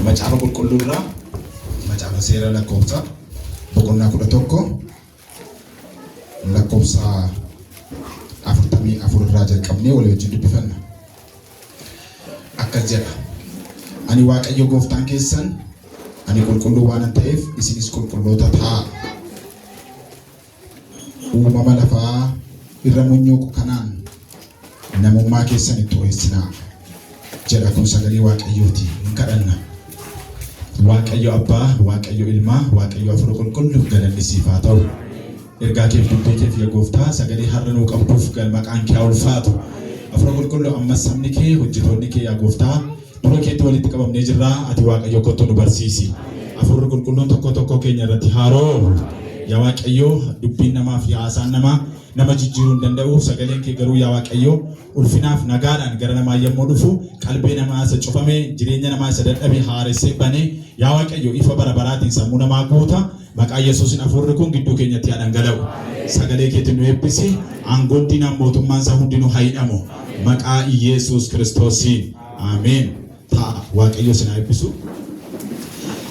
Macaafa qulqulluurraa macaafa seera lakkoofsa boqonnaa 11 lakkoofsa 44 irraa jalqabnee walii wajjin dubbifanna. Akkas jedha: ani Waaqayyo gooftaan keessan, ani qulqulluu waan ta'eef isinis qulqulloota ta'a. Uumama lafaa irra munyuuqu kanaan namummaa keessan itti xureessinaa jedha. Kun sagalee Waaqayyooti. Hin kadhanna. Waaqayyo Abbaa, Waaqayyo Ilmaa, Waaqayyo Hafuura Qulqulluu galanni siif haa ta'u. Ergaa keef dubbii keef yaa Gooftaa, sagalee har'a nuu qabduuf maqaan kee haa ulfaatu. Hafuura Qulqulluu ammas sabni kee, hojjettoonni kee yaa Gooftaa dura keetti walitti qabamnee jirra. Ati Waaqayyo kottu nu barsiisi. Hafuurri Qulqulluun tokko tokko keenya irratti haaroo. Yaa Waaqayyo, dubbiin namaa fi haasaan namaa nama jijjiiruu hin danda'u. Sagaleen kee garuu yaa Waaqayyo ulfinaaf nagaadhaan gara namaa yommuu dhufu qalbii namaa isa cufame, jireenya namaa isa dadhabe haaressee banee yaa Waaqayyo ifa bara baraatiin sammuu namaa guuta. Maqaa Yesuusin hafuurri kun gidduu keenyatti haa dhangala'u. Sagalee keetiin nu eebbisi. Aangoon diinaa mootummaan isaa hundinuu haa hidhamu. Maqaa Yesuus Kiristoosiin. Ameen. Ta'a. Waaqayyo sin haa eebbisu.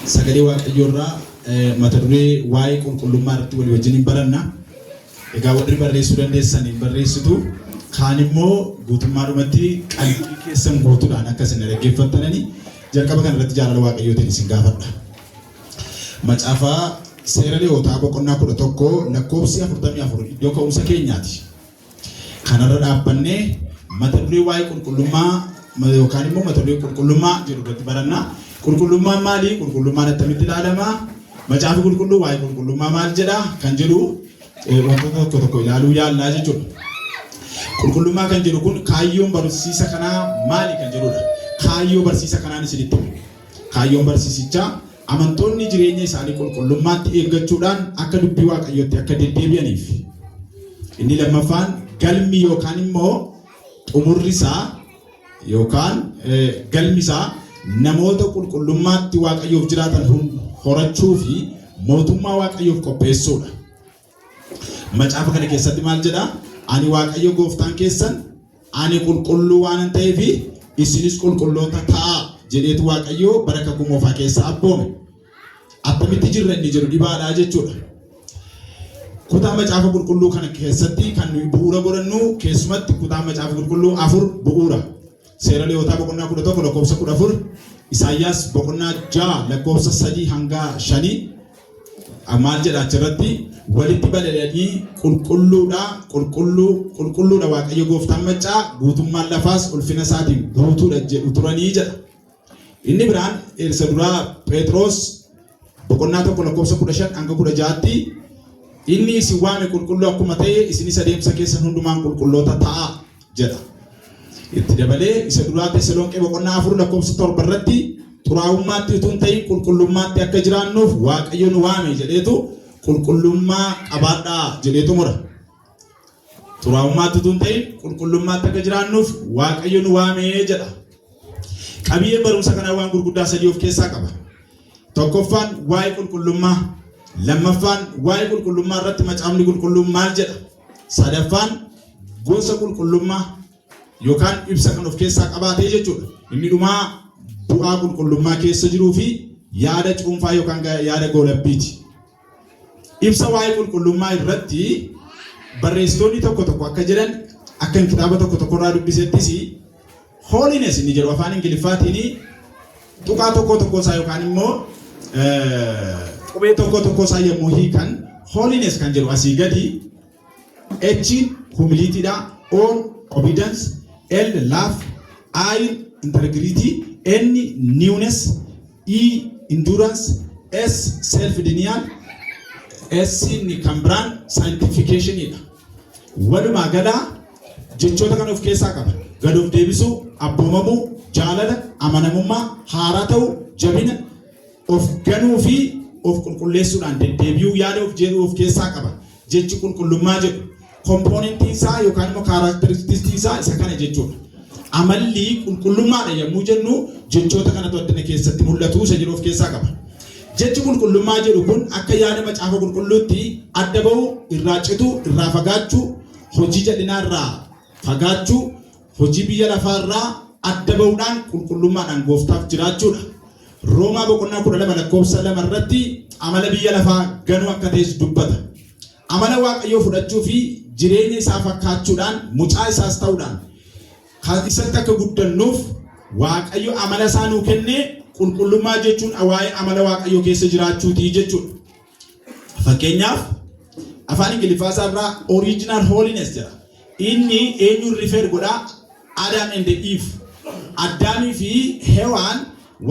Sagalee Waaqayyo irraa mata duree waa'ee qulqullummaa irratti walii wajjin hin baranna. Egaa warri barreessuu dandeessan hin barreessitu. Kaan immoo guutummaadhumatti qalbii keessan guutuudhaan akka isin dhaggeeffattanani jalqaba kana irratti jaalala Waaqayyootiin isin gaafadha. Macaafa seera Lewwotaa boqonnaa 11 lakkoofsi 44 iddoo ka'umsa keenyaati. Kanarra dhaabbannee mata duree waa'ee qulqullummaa yookaan immoo mata duree qulqullummaa jedhu irratti baranna. Qulqullummaan maali? Qulqullummaan attamitti ilaalama? Macaafi qulqulluu waa'ee qulqullummaa maal jedha kan jedhu wantoota tokko tokko ilaaluu yaallaa jechuudha. Qulqullummaa kan jedhu kun kaayyoon barsiisa kanaa maali kan jedhudha. Kaayyoo barsiisa kanaan isinitti himu. Kaayyoon barsiisichaa amantoonni jireenya isaanii qulqullummaatti eeggachuudhaan akka dubbii Waaqayyootti akka deddeebi'aniif. Inni lammaffaan galmi yookaan immoo xumurri isaa yookaan galmi isaa namoota qulqullummaatti Waaqayyoof jiraatan horachuu fi mootummaa Waaqayyoof qopheessuudha. Macaafa kana keessatti maal jedha? Ani Waaqayyo gooftaan keessan, ani qulqulluu waan ta'eef isinis qulqulloota ta'a jedheetu Waaqayyo bara kakuu moofaa keessaa abboome. Akkamitti jirra inni jedhu dhibaadhaa jechuudha. Kutaa macaafa qulqulluu kana keessatti kan nuyi bu'uura godhannu keessumatti kutaa macaafa qulqulluu 4 bu'uura. Seera Lewwotaa boqonnaa 11 lakkoofsa 14, Isaayyaas boqonnaa 6 lakkoofsa 3 hanga 5 maal jedha achirratti? Walitti balali'anii qulqulluudha Waaqayyo gooftaan maccaa, guutummaan lafaas ulfina isaatiin guutuudha jedhu turanii jedha. Inni biraan isa duraa Phexros boqonnaa 1 lakkoofsa 15 hanga 16tti inni isin waame qulqulluu akkuma ta'e isinis adeemsa keessan hundumaan qulqulloota ta'a jedha. Itti dabalee isa duraa Tesaloniqee boqonnaa 4 lakkoofsa 7 irratti xuraa'ummaatti utuu hin ta'in qulqullummaatti akka jiraannuuf Waaqayyo nu waame jedheetu qulqullummaa qabaadhaa jedheetu mura. Xuraa'ummaatti utuu hin ta'in qulqullummaatti akka jiraannuuf Waaqayyo nu waame jedha. Qabiyyeen barumsa kanaa waan gurguddaa sadii of keessaa qaba. Tokkoffaan waa'ee qulqullummaa, lammaffaan waa'ee qulqullummaa irratti macaafni qulqulluun maal jedha, sadaffaan gosa qulqullummaa yookaan ibsa kan of keessaa qabaatee jechuudha. Inni dhumaa bu'aa qulqullummaa keessa jiruu fi yaada cuunfaa yookaan yaada goolabbiiti. Ibsa waa'ee qulqullummaa irratti barreessitoonni tokko tokko akka jedhan akkan kitaaba tokko tokko irraa dubbisettis holiness inni jedhu afaan Ingiliffaatiin tuqaa tokko tokko isaa yookaan immoo qubee tokko tokko isaa yommuu hiikan holiness kan jedhu asii gadi H humility dha, O obedience, L love, I integrity, N newness, E endurance, S self denial, S ni kan biraan sanctification dha. Walumaa gala jechoota kan of keessaa qaba. Gad of deebisuu, abboomamuu, jaalala, amanamummaa, haaraa ta'uu, jabina, of ganuu fi of qulqulleessuudhaan deddeebi'uu yaada of jedhu of keessaa qaba. Jechi qulqullummaa jedhu kompoonentii isaa yookaan immoo kaaraakteristikii isaa isa kana jechuudha. Amalli qulqullummaadha yommuu jennu jechoota kanatu addana keessatti mul'atu isa jedhu of keessaa qaba. Jechi qulqullummaa jedhu kun akka yaada macaafa qulqulluutti adda ba'uu, irraa cituu, irraa fagaachuu, hojii jal'inaa irraa fagaachuu, hojii biyya lafaa irraa adda ba'uudhaan qulqullummaadhaan gooftaaf jiraachuudha. Roomaa boqonnaa 12 lakkoofsa 2 irratti amala biyya lafaa ganuu akka ta'es dubbata. Amala Waaqayyoo fudhachuu fi jireenya isaa fakkaachuudhaan mucaa isaas ta'uudhaan kan isatti akka guddannuuf Waaqayyo amala isaa nuu kennee qulqullummaa jechuun waa'ee amala Waaqayyoo keessa jiraachuutii jechuudha. Fakkeenyaaf afaan Ingiliffaasaa irraa original holiness jedha. Inni eenyuun refer godhaa? Adam and Eve. Addaamii fi Hewaan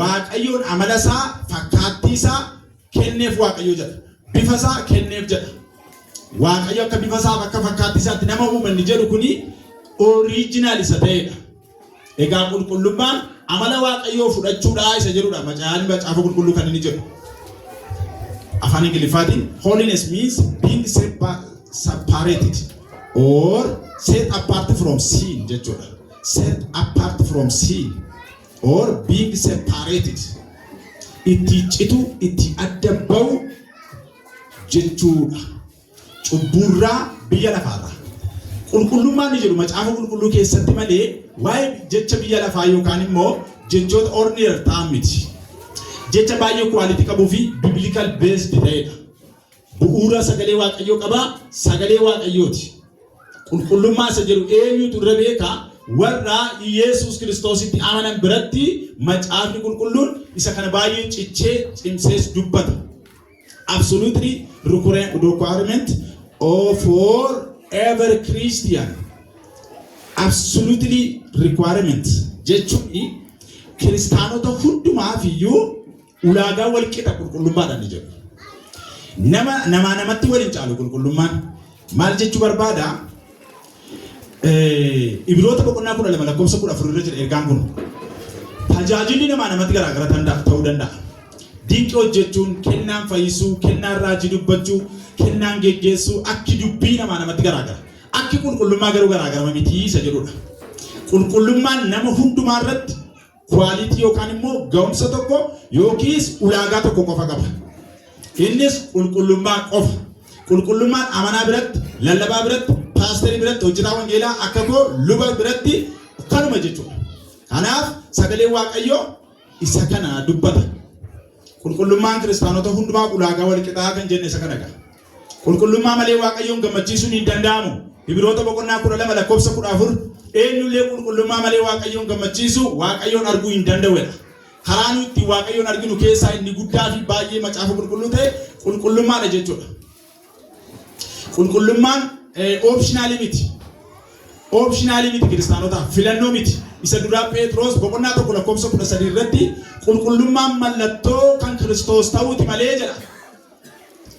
Waaqayyoon amala isaa fakkaattii isaa kenneef Waaqayyo jedha. Bifa isaa kenneef jedha. Waaqayyo akka bifa isaa akka fakkaattii isaatti nama uumanni jedhu kuni original isa ta'edha. Egaa qulqullummaan amala Waaqayyoo fudhachuudhaa isa jedhudha. Macaafa qulqulluu kan inni jedhu. Afaan Ingiliffaatiin holiness means being separated or set apart from sin jechuudha. Set apart from sin or being separated. Itti citu itti adda bahu jechuudha. Cubburraa biyya lafaarraa. Qulqullummaan ni jedhu macaafa qulqulluu keessatti malee waa'ee jecha biyya lafaa yookaan immoo jechoota ordinary ta'an miti. Jecha baay'ee quality qabuu fi biblical based ta'edha. Bu'uura sagalee Waaqayyoo qabaa, sagalee Waaqayyooti. Qulqullummaa isa jedhu eenyutu irra beeka? Warra Yesuus Kiristoositti amanan biratti macaafni qulqulluun isa kana baay'ee cichee cimsees dubbata. Absolutely requirement for every Christian. Absolutely requirement jechuun kiristaanota hundumaaf iyyuu ulaagaa wal qixa qulqullummaadhaan ni jedhu. Namatti waliin caalu qulqullummaan maal jechuu barbaada? Ibroota boqonnaa 12 lakkoofsa 14 irra jira ergaan kun. Tajaajilli namatti garaagara ta'uu danda'a. Dinqii hojjechuun, kennaan fayyisuu, kennaan raajii dubbachuu, kennaan geggeessuu, akki dubbii namatti garaagara. Akki qulqullummaa garuu garaagara miti isa jedhudha. Qulqullummaan nama hundumaa irratti quality yookaan immoo ga'umsa tokko yookiis ulaagaa tokko qofa qaba. Innis qulqullummaa qofa. Qulqullummaan amanaa biratti, lallabaa biratti, paasterii biratti, hojjetaa wangeelaa akka koo luba biratti kanuma jechuudha. Kanaaf sagalee Waaqayyoo isa kana dubbata. Qulqullummaan kiristaanota hundumaa ulaagaa wal qixaa kan jenne isa kana ga'a. Qulqullummaa malee Waaqayyoon gammachiisuun hin danda'amu. Ibroota boqonnaa 12 lakkoofsa 14 eenyullee qulqullummaa malee Waaqayyoon gammachiisu Waaqayyoon arguu hin danda'udha. Karaa nuti Waaqayyoon arginu keessaa inni guddaa fi baay'ee macaafa qulqulluu ta'e qulqullummaadha jechuudha. Qulqullummaan optionally miti. Optionally miti kiristaanotaaf filannoo miti. Isa duraa Pheexroos boqonnaa 1 lakkoofsa 13 irratti qulqullummaan mallattoo kan Kiristoos ta'uuti malee jedha.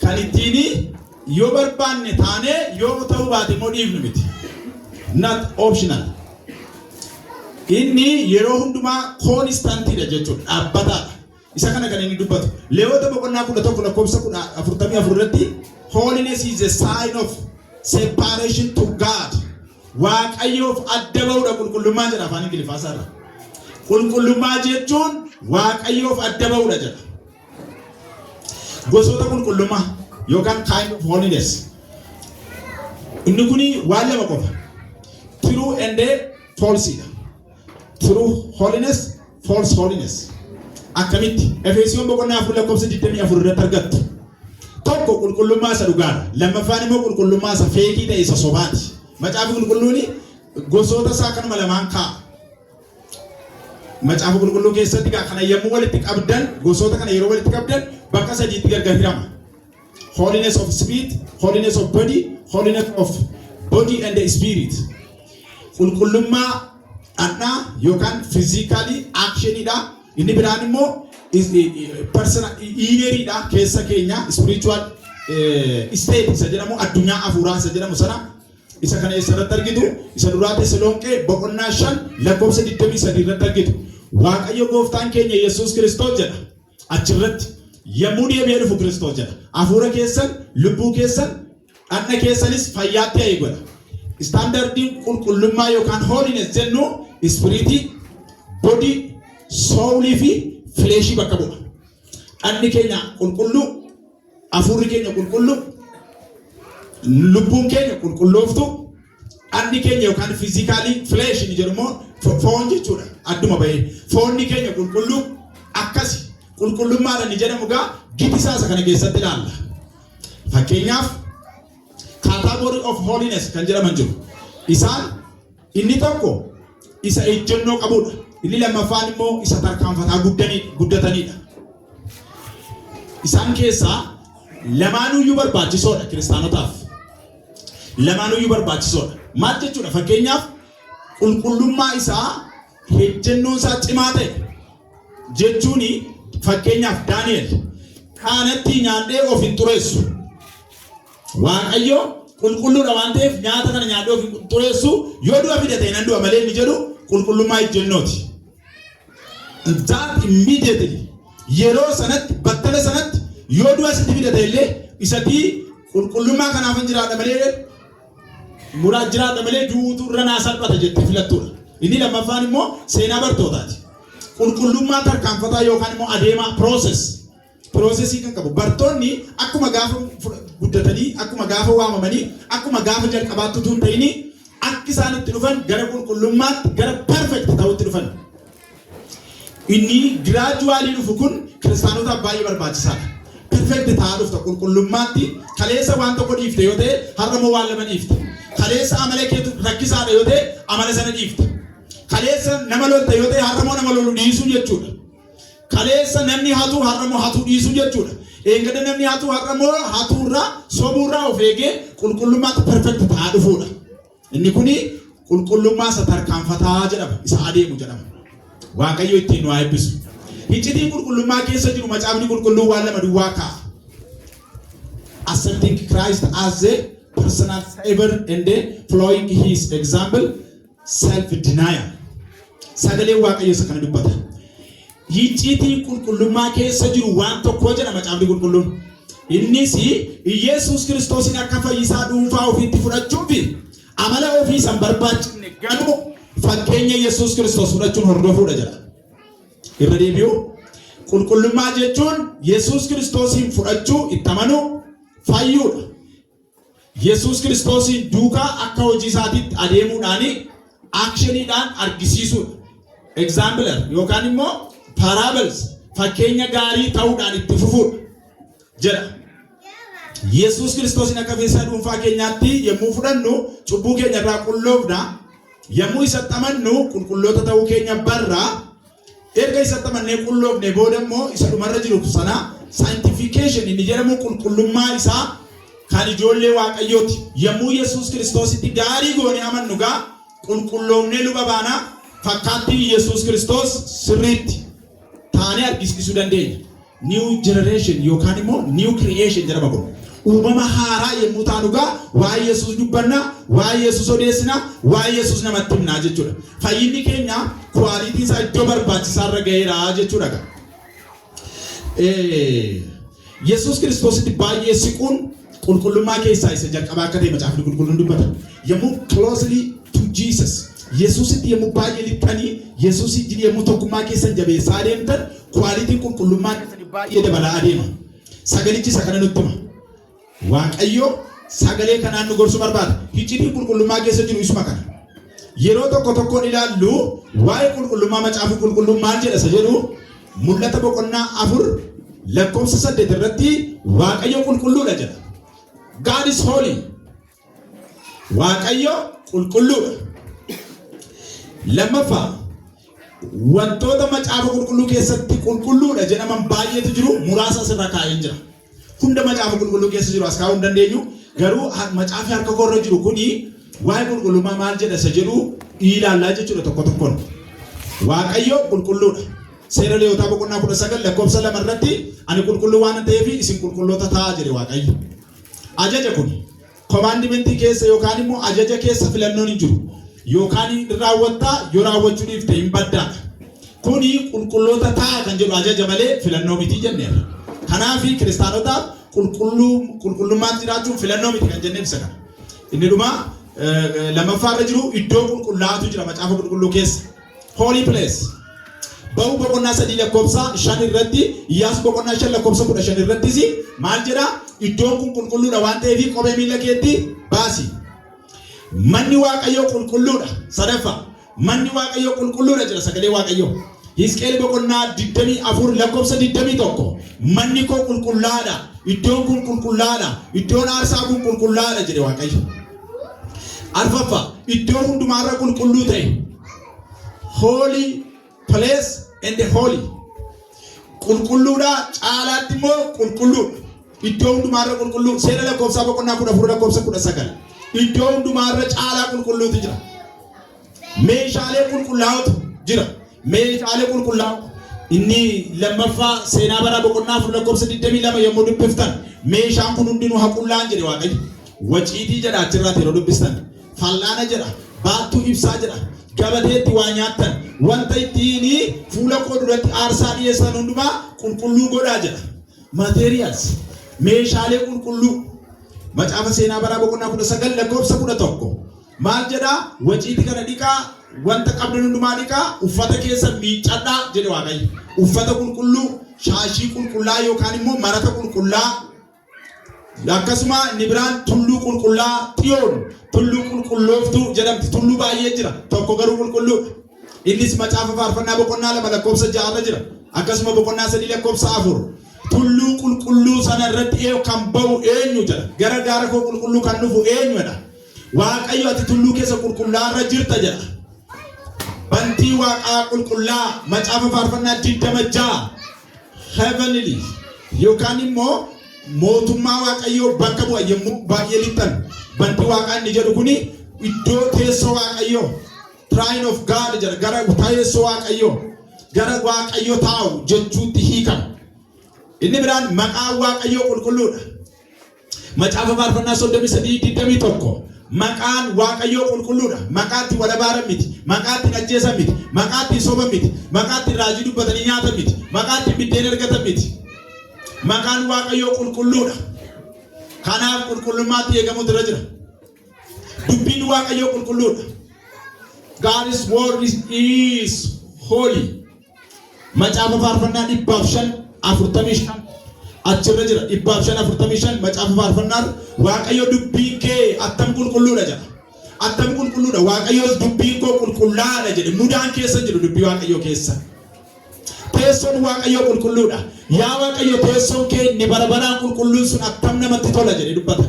Kan ittiin yoo barbaanne taanee yoo ta'uu baate immoo dhiifnu miti. Not optional. Inni yeroo hundumaa constantidha jechuudha. Dhaabbataadha. Isa kana kan inni dubbatu. Leewwota boqonnaa 11 lakkoofsa 44 irratti holiness is a sign of separation to God. Waaqayyoof adda ba'uudha qulqullummaa jedha afaan Ingiliffaasaa irra. Qulqullummaa jechuun Waaqayyoof adda ba'uudha jedha. Gosoota qulqullummaa yookaan kind of holiness. Inni kuni waan lama qofa. True and false. True holiness, false holiness. Akkamitti Efesoon boqonnaa 4 lakkoofsa 24 irratti argattu. Tokko qulqullummaa isa dhugaadha. Lammaffaan immoo qulqullummaa isa feekii ta'e isa sobaati. Macaafa qulqulluun gosoota isaa kanuma lamaan kaa'a. Macaafa qulqulluu keessatti kana yommuu walitti qabdan gosoota kana yeroo walitti qabdan bakka sadiitti gargar hirama. Holiness of spirit, holiness of body, holiness of body and the spirit. Qulqullummaa dhaqnaa yookaan physically actionidha. Inni biraan immoo personal inneridha keessa keenya spiritual state isa jedhamu addunyaa afuuraa isa jedhamu sana. Isa kana eessarratti argitu isa duraa Tesaloniqee boqonnaa 5 lakkoofsa 23 irratti argitu. Waaqayyo gooftaan keenya Yesuus Kiristoos jedha. Achirratti yommuu deebi'ee dhufu Kiristoos jedha. Hafuura keessan, lubbuu keessan, dhagna keessanis fayyaatti eegodha. Standardiin qulqullummaa yookaan holiness jennu spiritii, body, soulii fi fleshii bakka bu'a. Dhagni keenya qulqulluu, hafuurri keenya qulqulluu, lubbuun keenya qulqullooftu, dhagni keenya yookaan physically flesh ni jedhamu foon jechuudha. Adduma bahee foonni keenya qulqulluu akkasi qulqullummaadhaan ni jedhamu gaa gitisaa isa kana keessatti ilaalla. Fakkeenyaaf category of holiness kan jedhaman jiru. Isaan inni tokko isa ejjennoo qabudha. Inni lammaffaan immoo isa tarkaanfataa guddatanidha. Isaan keessaa lamaanuyyuu barbaachisoodha kiristaanotaaf. Lamaanuyyuu barbaachisoodha. Maal jechuudha? Fakkeenyaaf qulqullummaa isaa ejjennoon isaa cimaa ta'e jechuun fakkeenyaaf Daani'el kaanatti nyaadhee of hin xureessu. Waaqayyo qulqulluudha waan ta'eef nyaata kana nyaadhee of hin xureessu yoo du'a fidate nan du'a malee ni jedhu qulqullummaa ejjennooti. That immediately yeroo sanatti battala sanatti yoo du'a sitti fidate illee isatti qulqullummaa kanaaf hin jiraadha malee muraa jiraadha malee duutu irra naa salphata jettee filattudha. Inni lammaffaan immoo seenaa bartootaati. Qulqullummaa tarkaanfataa yookaan immoo adeemaa piroosesii kan qabu. Bartoonni akkuma gaafa guddatanii, akkuma gaafa waamamanii, akkuma gaafa jalqabaatti utuu hin ta'in akka isaan itti dhufan gara qulqullummaatti, gara perfect ta'utti dhufan. Inni giraajuwaalii dhufu kun kiristaanotaaf baay'ee barbaachisaadha. Perfect ta'aa dhufta qulqullummaatti. Kaleessa waan tokko dhiifte yoo ta'e har'ammoo waan lama dhiifte. Kaleessa amala keetu rakkisaadha yoo ta'e amala sana dhiifte. Kaleessa nama lolta yoo ta'e har'ammoo nama lolu dhiisuu jechuudha. Kaleessa namni hatu har'ammoo hatu dhiisuu jechuudha. Eegada namni hatu har'ammoo hatuurraa sobuurraa of eegee qulqullummaatti perfect ta'aa dhufuudha. Inni kuni qulqullummaa isa tarkaanfataa jedhama, isa adeemu jedhama. Waaqayyo ittiin nu haa eebbisu. Iccitii qulqullummaa keessa jiru macaafni qulqulluu waan lama duwwaa kaa'a. Accepting Christ as a personal savior and following his example, self-denial. Sagalee Waaqayyo isa kana dubbata. Iccitii qulqullummaa keessa jiru waan tokko jedha macaafni qulqulluun. Innis Yesuus Kiristoosin akka fayyisaa dhuunfaa ofiitti fudhachuu fi amala ofii san barbaachifne garuu fakkeenya Yesuus Kiristoos fudhachuun hordofuudha jedha. Irra deebi'uu qulqullummaa jechuun Yesuus Kiristoosin fudhachuu, itti amanuu, fayyuudha. Yesuus Kiristoosin duukaa akka hojii isaatiitti adeemuudhaan actioniidhaan argisiisuudha. Example yookaan immoo parables fakkeenya gaarii ta'uudhaan itti fufuudha jedha. Yesuus Kiristoosin akka fayyisaa dhuunfaa keenyaatti yommuu fudhannu cubbuu keenya irraa qulloofna. Yommuu isatti amannu qulqulloota ta'uu keenya barraa. Erga isatti amannee qulloofne booda immoo isa dhumarra jiru sana sanctification inni jedhamu qulqullummaa isaa kan ijoollee Waaqayyooti. Yommuu Yesuus Kiristoositti gaarii goonee amannu gaa qulqulloofnee luba baanaa fakkaattii Yesuus Kiristoos sirriitti taanee argisiisuu dandeenya. New generation yookaan immoo new creation jedhama kun. Uumama haaraa yommuu taanu gaa waa'ee Yesuus dubbanna, waa'ee Yesuus odeessina, waa'ee Yesuus namatti himna jechuudha. Fayyinni keenya kwaalitii isaa iddoo barbaachisaa irra ga'eera jechuudha. Yesuus Kiristoositti baay'ee siquun qulqullummaa keessaa isa jalqabaa akka ta'e macaafni qulqulluun dubbata. Yommuu closely to Jesus, Yesuusitti yommuu baay'ee lixxanii, Yesuusitti yommuu tokkummaa keessan jabeessaa adeemtan, kwaalitiin qulqullummaa keessanii baay'ee dabalaa adeema. Sagalichi isa kana nutti hima. Waaqayyo sagalee kanaan nu gorsuu barbaada. Iccitii qulqullummaa keessa jiru isuma kana. Yeroo tokko tokkoon ilaallu waa'ee qulqullummaa macaafa qulqulluu maal jedha isa jedhu mul'ata boqonnaa 4 lakkoofsa 8 irratti Waaqayyo qulqulluudha jedha. God is holy. Waaqayyo qulqulluudha. Lammaffaa wantoota macaafa qulqulluu keessatti qulqulluudha jedhaman baay'eetu jiru, muraasa asirra kaa'ee jira. Hunda macaafa qulqulluu keessa jiru as kaa'uu hin dandeenyu. Garuu macaafi harka korra jiru kuni waa'ee qulqullummaa maal jedha isa jedhu ilaallaa jechuudha tokko tokkoon. Waaqayyo qulqulluudha. Seera Lewwotaa boqonnaa 19 lakkoofsa 2 irratti ani qulqulluu waan ta'eef isin qulqulloota ta'aa jedhe Waaqayyo. Ajaja kun komaandimentii keessa yookaan immoo ajaja keessa filannoon hin jiru. Yookaan raawwattaa yoo raawwachuu dhiifte hin baddaadha. Kuni qulqulloota ta'aa kan jedhu ajaja malee filannoo miti jenneerra. Kanaaf kiristaanotaaf qulqullummaan jiraachuun filannoo miti kan jennee ibsa kana. Inni dhuma lammaffaarra jiru iddoo qulqullaa'atu jira macaafa qulqulluu keessa. Holy place. Ba'uu boqonnaa 3 lakkoofsa 5 irratti, Iyyaasuu boqonnaa 5 lakkoofsa 15 irrattis maal jedha? Iddoon kun qulqulluudha waan ta'eef kophee miila keetti baasi. Manni Waaqayyoo qulqulluudha. Sadaffaa manni Waaqayyoo qulqulluudha jedha sagalee Waaqayyoo. Hisqeel boqonnaa 24 lakkoofsa 21 manni koo qulqullaadha, iddoon kun qulqullaadha, iddoon aarsaa kun qulqullaadha jedhe Waaqayyo. Arfaffaa iddoo hundumaarra qulqulluu ta'e, holy place and the holy, qulqulluudha caalaatti immoo qulqulluudha. Iddoo hundumaarra qulqulluu. Seera lakkoofsaa boqonnaa 14 lakkoofsa 19 iddoo hundumaarra caalaa qulqulluutu jira. Meeshaalee qulqullaa'otu jira. Meeshaalee qulqullaa'oo inni lammaffaa seenaa bara boqonnaa 4 lakkoofsa 22 yommuu dubbiftan meeshaan kun hundinuu haa qullaa'an jedhe Waaqayyo. Waciitii jedha achirraa yeroo dubbistan, fallaana jedha, baattuu ibsaa jedha, gabateetti waa nyaattan, wanta ittiin fuula koo duratti aarsaa dhiyeessan hundumaa qulqulluu godhaa jedha. Materials meeshaalee qulqulluu. Macaafa seenaa bara boqonnaa 19 lakkoofsa 11 maal jedha? Waciitii kana dhiqaa, wanta qabdan hundumaa dhiqaa, uffata keessa miiccadhaa jedhe Waaqayyo. Uffata qulqulluu, shaashii qulqullaa yookaan immoo marata qulqullaa. Akkasuma inni biraan tulluu qulqullaa Xiyoon, tulluu qulqullooftu jedhamti. Tulluu baay'ee jira, tokko garuu qulqulluudha. Innis macaafa faarfannaa boqonnaa 2 lakkoofsa 6 jira. Akkasuma boqonnaa 3 lakkoofsa 4 tulluu qulqulluu sana irratti kan ba'u eenyu jedha. Gara gaara koo qulqulluu kan dhufu eenyudha? Waaqayyo ati tulluu keessa qulqullaarra jirta jedha. Bantii waaqaa qulqullaa macaafa faarfannaa 26 heavenly yookaan immoo mootummaa Waaqayyoo bakka bu'a yommuu baay'ee lixan. Bantii waaqaa inni jedhu kuni iddoo teessoo Waaqayyoo, shrine of God jedha. Gara teessoo Waaqayyoo, gara Waaqayyo taa'u jechuutti hiikama. Inni biraan maqaan Waaqayyoo qulqulluudha. Macaafa faarfannaa 33:21 maqaan Waaqayyoo qulqulluudha. Maqaatti walabaaran miti, maqaatti ajjeesan miti, maqaatti soban miti, maqaatti raajii dubbatanii nyaatan miti, maqaatti biddeen argatan miti. Maqaan Waaqayyoo qulqulluudha. Kanaaf qulqullummaatti eegamutu irra jira. Dubbiin Waaqayyoo qulqulluudha. God's word is holy. Macaafa faarfannaa 145 achirra jira. 145 macaafa faarfannaa Waaqayyo dubbiin kee attam qulqulluudha jedha. Attam qulqulluudha. Waaqayyoos dubbiin koo qulqullaadha jedhe. Mudaan keessa jiru dubbii Waaqayyoo keessa. Teessoon Waaqayyoo qulqulluudha. Yaa Waaqayyo teessoon kee inni barabaraan qulqulluun sun attam namatti tola jedhe dubbata.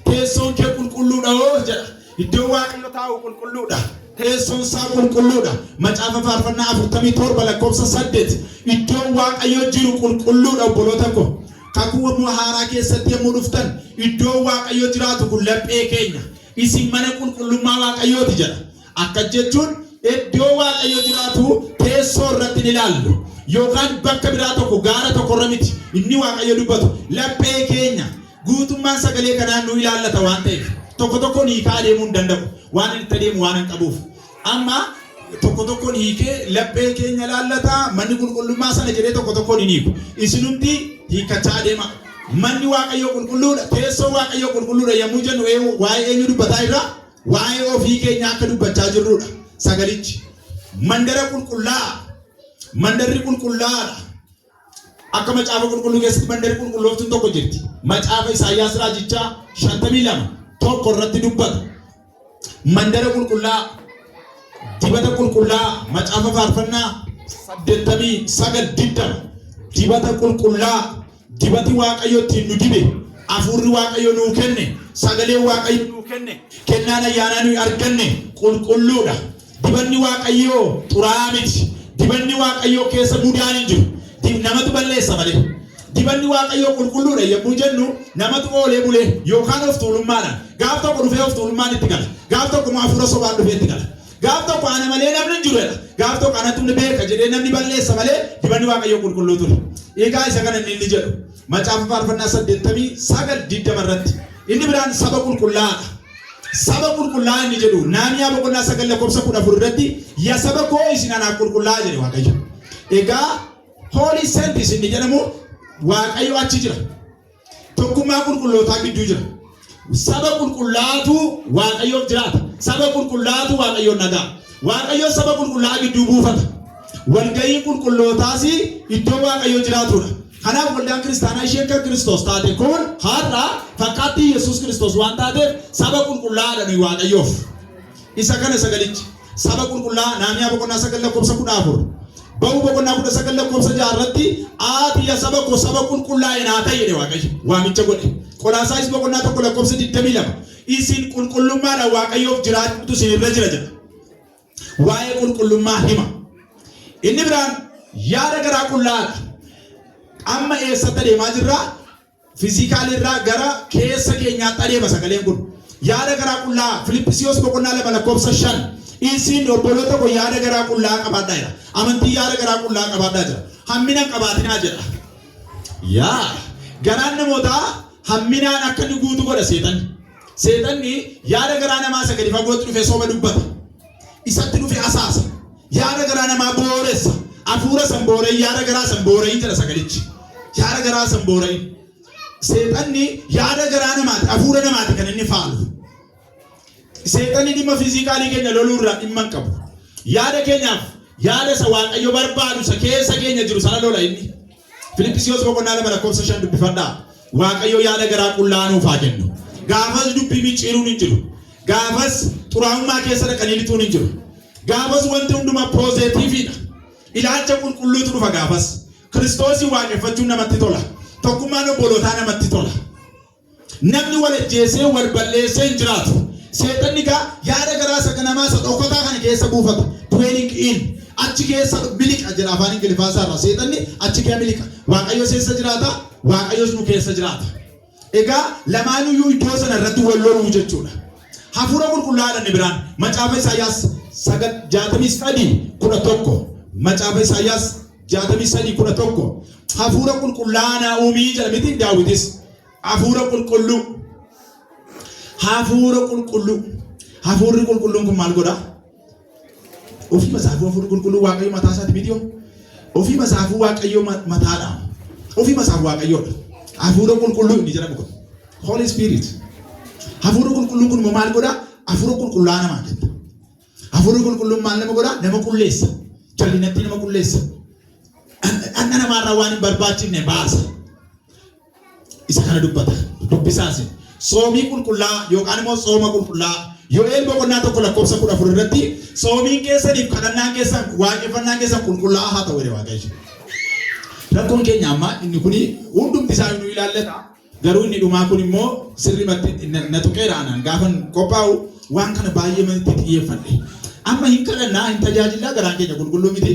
Teessoon kee qulqulluudha oo jedha. Iddoo Waaqayyo taa'u qulqulluudha. Teessoon isaa qulqulluudha. Macaafa faarfannaa 47 lakkoofsa 8 iddoo Waaqayyo jiru qulqulluudha obboloota koo. Kakuu haaraa keessatti yommuu dhuftan iddoo Waaqayyo jiraatu kun laphee keenya. Isin mana qulqullummaa Waaqayyooti jedha. Akka jechuun iddoo Waaqayyo jiraatu teessoo irratti ni ilaallu. Yookaan bakka biraa tokko gaara tokko irra miti. Inni Waaqayyo dubbatu laphee keenya guutummaan sagalee kanaan nu ilaallata waan ta'eef tokko tokkoon hiikaa deemuu hin danda'u. Waan inni itti deemu waan hin qabuuf. Amma tokko tokkoon hiikee laphee keenya ilaallata. Manni qulqullummaa sana jedhee tokko tokkoon hin hiiku. Isinumti hiikachaa deema. Manni Waaqayyoo qulqulluudha. Teessoo Waaqayyoo qulqulluudha yommuu jennu waa'ee eenyu dubbataa irraa? Waa'ee ofii keenya akka dubbachaa jirrudha. Sagalichi mandara qulqullaa. Mandarri qulqullaadha. Akka macaafa qulqulluu keessatti mandarri qulqullooftuun tokko jirti. Macaafa Isaayyaas raajichaa 52 tokko irratti dubbata. Mandara qulqullaa, dibata qulqullaa, macaafa faarfannaa 89:20 dibata qulqullaa, dibati Waaqayyo ittiin nu dibe, hafuurri Waaqayyo nuu kenne, sagalee Waaqayyo nuu kenne, kennaan ayyaanaa nuyi arganne qulqulluudha. Dibanni Waaqayyo xuraa'aa miti. Dibanni Waaqayyoo keessa mudaan hin jiru. Namatu balleessa malee. Dibanni Waaqayyoo qulqulluudha yommuu jennu namatu oolee bulee yookaan of tuulummaadhaan gaaf tokko dhufee of tuulummaan itti gala. Gaaf tokko hafuura sobaan dhufee itti gala. Gaaf tokko ana malee namni hin jiru. Gaaf tokko anatu ni beeka jedhee namni balleessa malee dibanni Waaqayyoo qulqulluu ture. Egaa isa kana inni jedhu macaafa faarfannaa 89:20 irratti inni biraan saba qulqullaadha. Saba qulqullaa inni jedhu Naamiyaa boqonnaa 9 lakkoofsa 14 irratti yaa saba koo isin anaaf qulqullaa jedhe Waaqayyo. Egaa holy saints inni jedhamu Waaqayyo achi jira. Tokkummaa qulqullootaa gidduu jira. Saba qulqullaatu Waaqayyoof jiraata. Saba qulqullaatu Waaqayyoon nagaa. Waaqayyo saba qulqullaa gidduu buufata. Walgahii qulqullootaas iddoo Waaqayyo jiraatudha. Kanaaf waldaan kiristaanaa isheen kan Kiristoos taate kun har'a fakkaattii Yesuus Kiristoos waan taateef saba qulqullaadha nuyi Waaqayyoof. Isa kana sagalichi saba qulqullaa Naamiyaa boqonnaa 9 lakkoofsa 14 Ba'uu boqonnaa 19 lakkoofsa 6 irratti ati ya saba ko saba qulqullaa'inaa ta'e jedhe Waaqayyo waamicha godhe. Qolaasaayis boqonnaa 1 lakkoofsa 22 isin qulqullummaadhaan Waaqayyoof jiraattu isinirra jira jedha. Waa'ee qulqullummaa hima. Inni biraan yaada garaa qullaa'aadha. Amma eessatti adeemaa jirra? Fiizikaalii irraa gara keessa keenyaatti adeema sagaleen kun. Yaada garaa qullaa'aa Filiphisiyoos boqonnaa 2 lakkoofsa 5 isin obboloota ko yaada garaa qullaa'aa qabaadhaa jira. Amantii yaada garaa qullaa'aa qabaadhaa jira. Hammina qabaatinaa jedha. Yaa garaan namootaa hamminaan akka inni guutu godha seexanni. Seexanni yaada garaa namaa isa gadi fagootti dhufe soba dubbata. Isatti dhufe asaasa. Yaada garaa namaa booressa. Afuura san booree yaada garaa san booree jedha sagalichi. Yaada garaa san booree. Seexanni yaada garaa namaati afuura namaati kan inni faalu. Seexanni dhimma fiizikaalii keenya loluurraa dhimma hin qabu. Yaada keenyaaf yaada isa Waaqayyo barbaadu isa keessa keenya jiru sana lola inni. Filiphisiyoos boqonnaa 2 lakkoofsa 5 dubbifadhaa. Waaqayyo yaada garaa qullaa'aa nuuf haa kennu. Gaafas dubbii micciiruun hin jiru. Gaafas xuraa'ummaa keessa dhaqanii lixuun hin jiru. Gaafas wanti hundumaa poozeetiiviidha. Ilaalcha qulqulluutu dhufa gaafas. Kiristoosii waaqeffachuun namatti tola. Tokkummaan obbolootaa namatti tola. Namni wal ajjeesee wal balleessee hin jiraatu. Seexanni gaa yaada garaa isa namaa isa dhokataa kana keessa buufata. Dwelling in achi keessa miliqa jedha afaan Ingiliffaa irraa. Seexanni achi keessa miliqa. Waaqayyo keessa jiraata. Waaqayyos nu keessa jiraata. Egaa lamaanuyyuu iddoo sana irratti wal loluu jechuudha. Hafuura qulqullaa'aadhaan ni biraan macaafa Isaayyaas 63:11 macaafa Isaayyaas 63:11 hafuura qulqullaa'aa uumii jedha miti Daawitis hafuura qulqulluu hafuurri qulqulluun kun maal godha? Ofii masaafuu hafuurri qulqulluu Waaqayyo mataa isaati miti yoo ofii masaafuu Waaqayyo mataadha ofii masaafuu Waaqayyoodha. Hafuura qulqulluu inni jedhamu kun Holy Spirit. Hafuura qulqulluun kun maal godha? Hafuura qulqullaa'aa namaa kenna. Hafuurri qulqulluun maal nama godha? Nama qulleessa. Jallinatti nama qulleessa. Anna namaarraa waan hin barbaachifne baasa. Isa kana dubbata. Dubbisaas. Soomii qulqullaa'aa yookaan immoo sooma qulqullaa'aa. Yo'eel boqonnaa 1 lakkoofsa 14 irratti soomiin keessaniif kadhannaan keessan waaqeffannaan keessan qulqullaa'aa haa ta'u jedhe Waaqayyo. Rakkoon keenya amma inni kuni hundumti isaa nu ilaallata. Garuu inni dhumaa kun immoo sirrimatti na tuqeedhaan gaafan qophaa'u waan kana baay'ee matti xiyyeeffadhe. Amma hin kadhannaa hin tajaajilaa garaan keenya qulqulluu miti.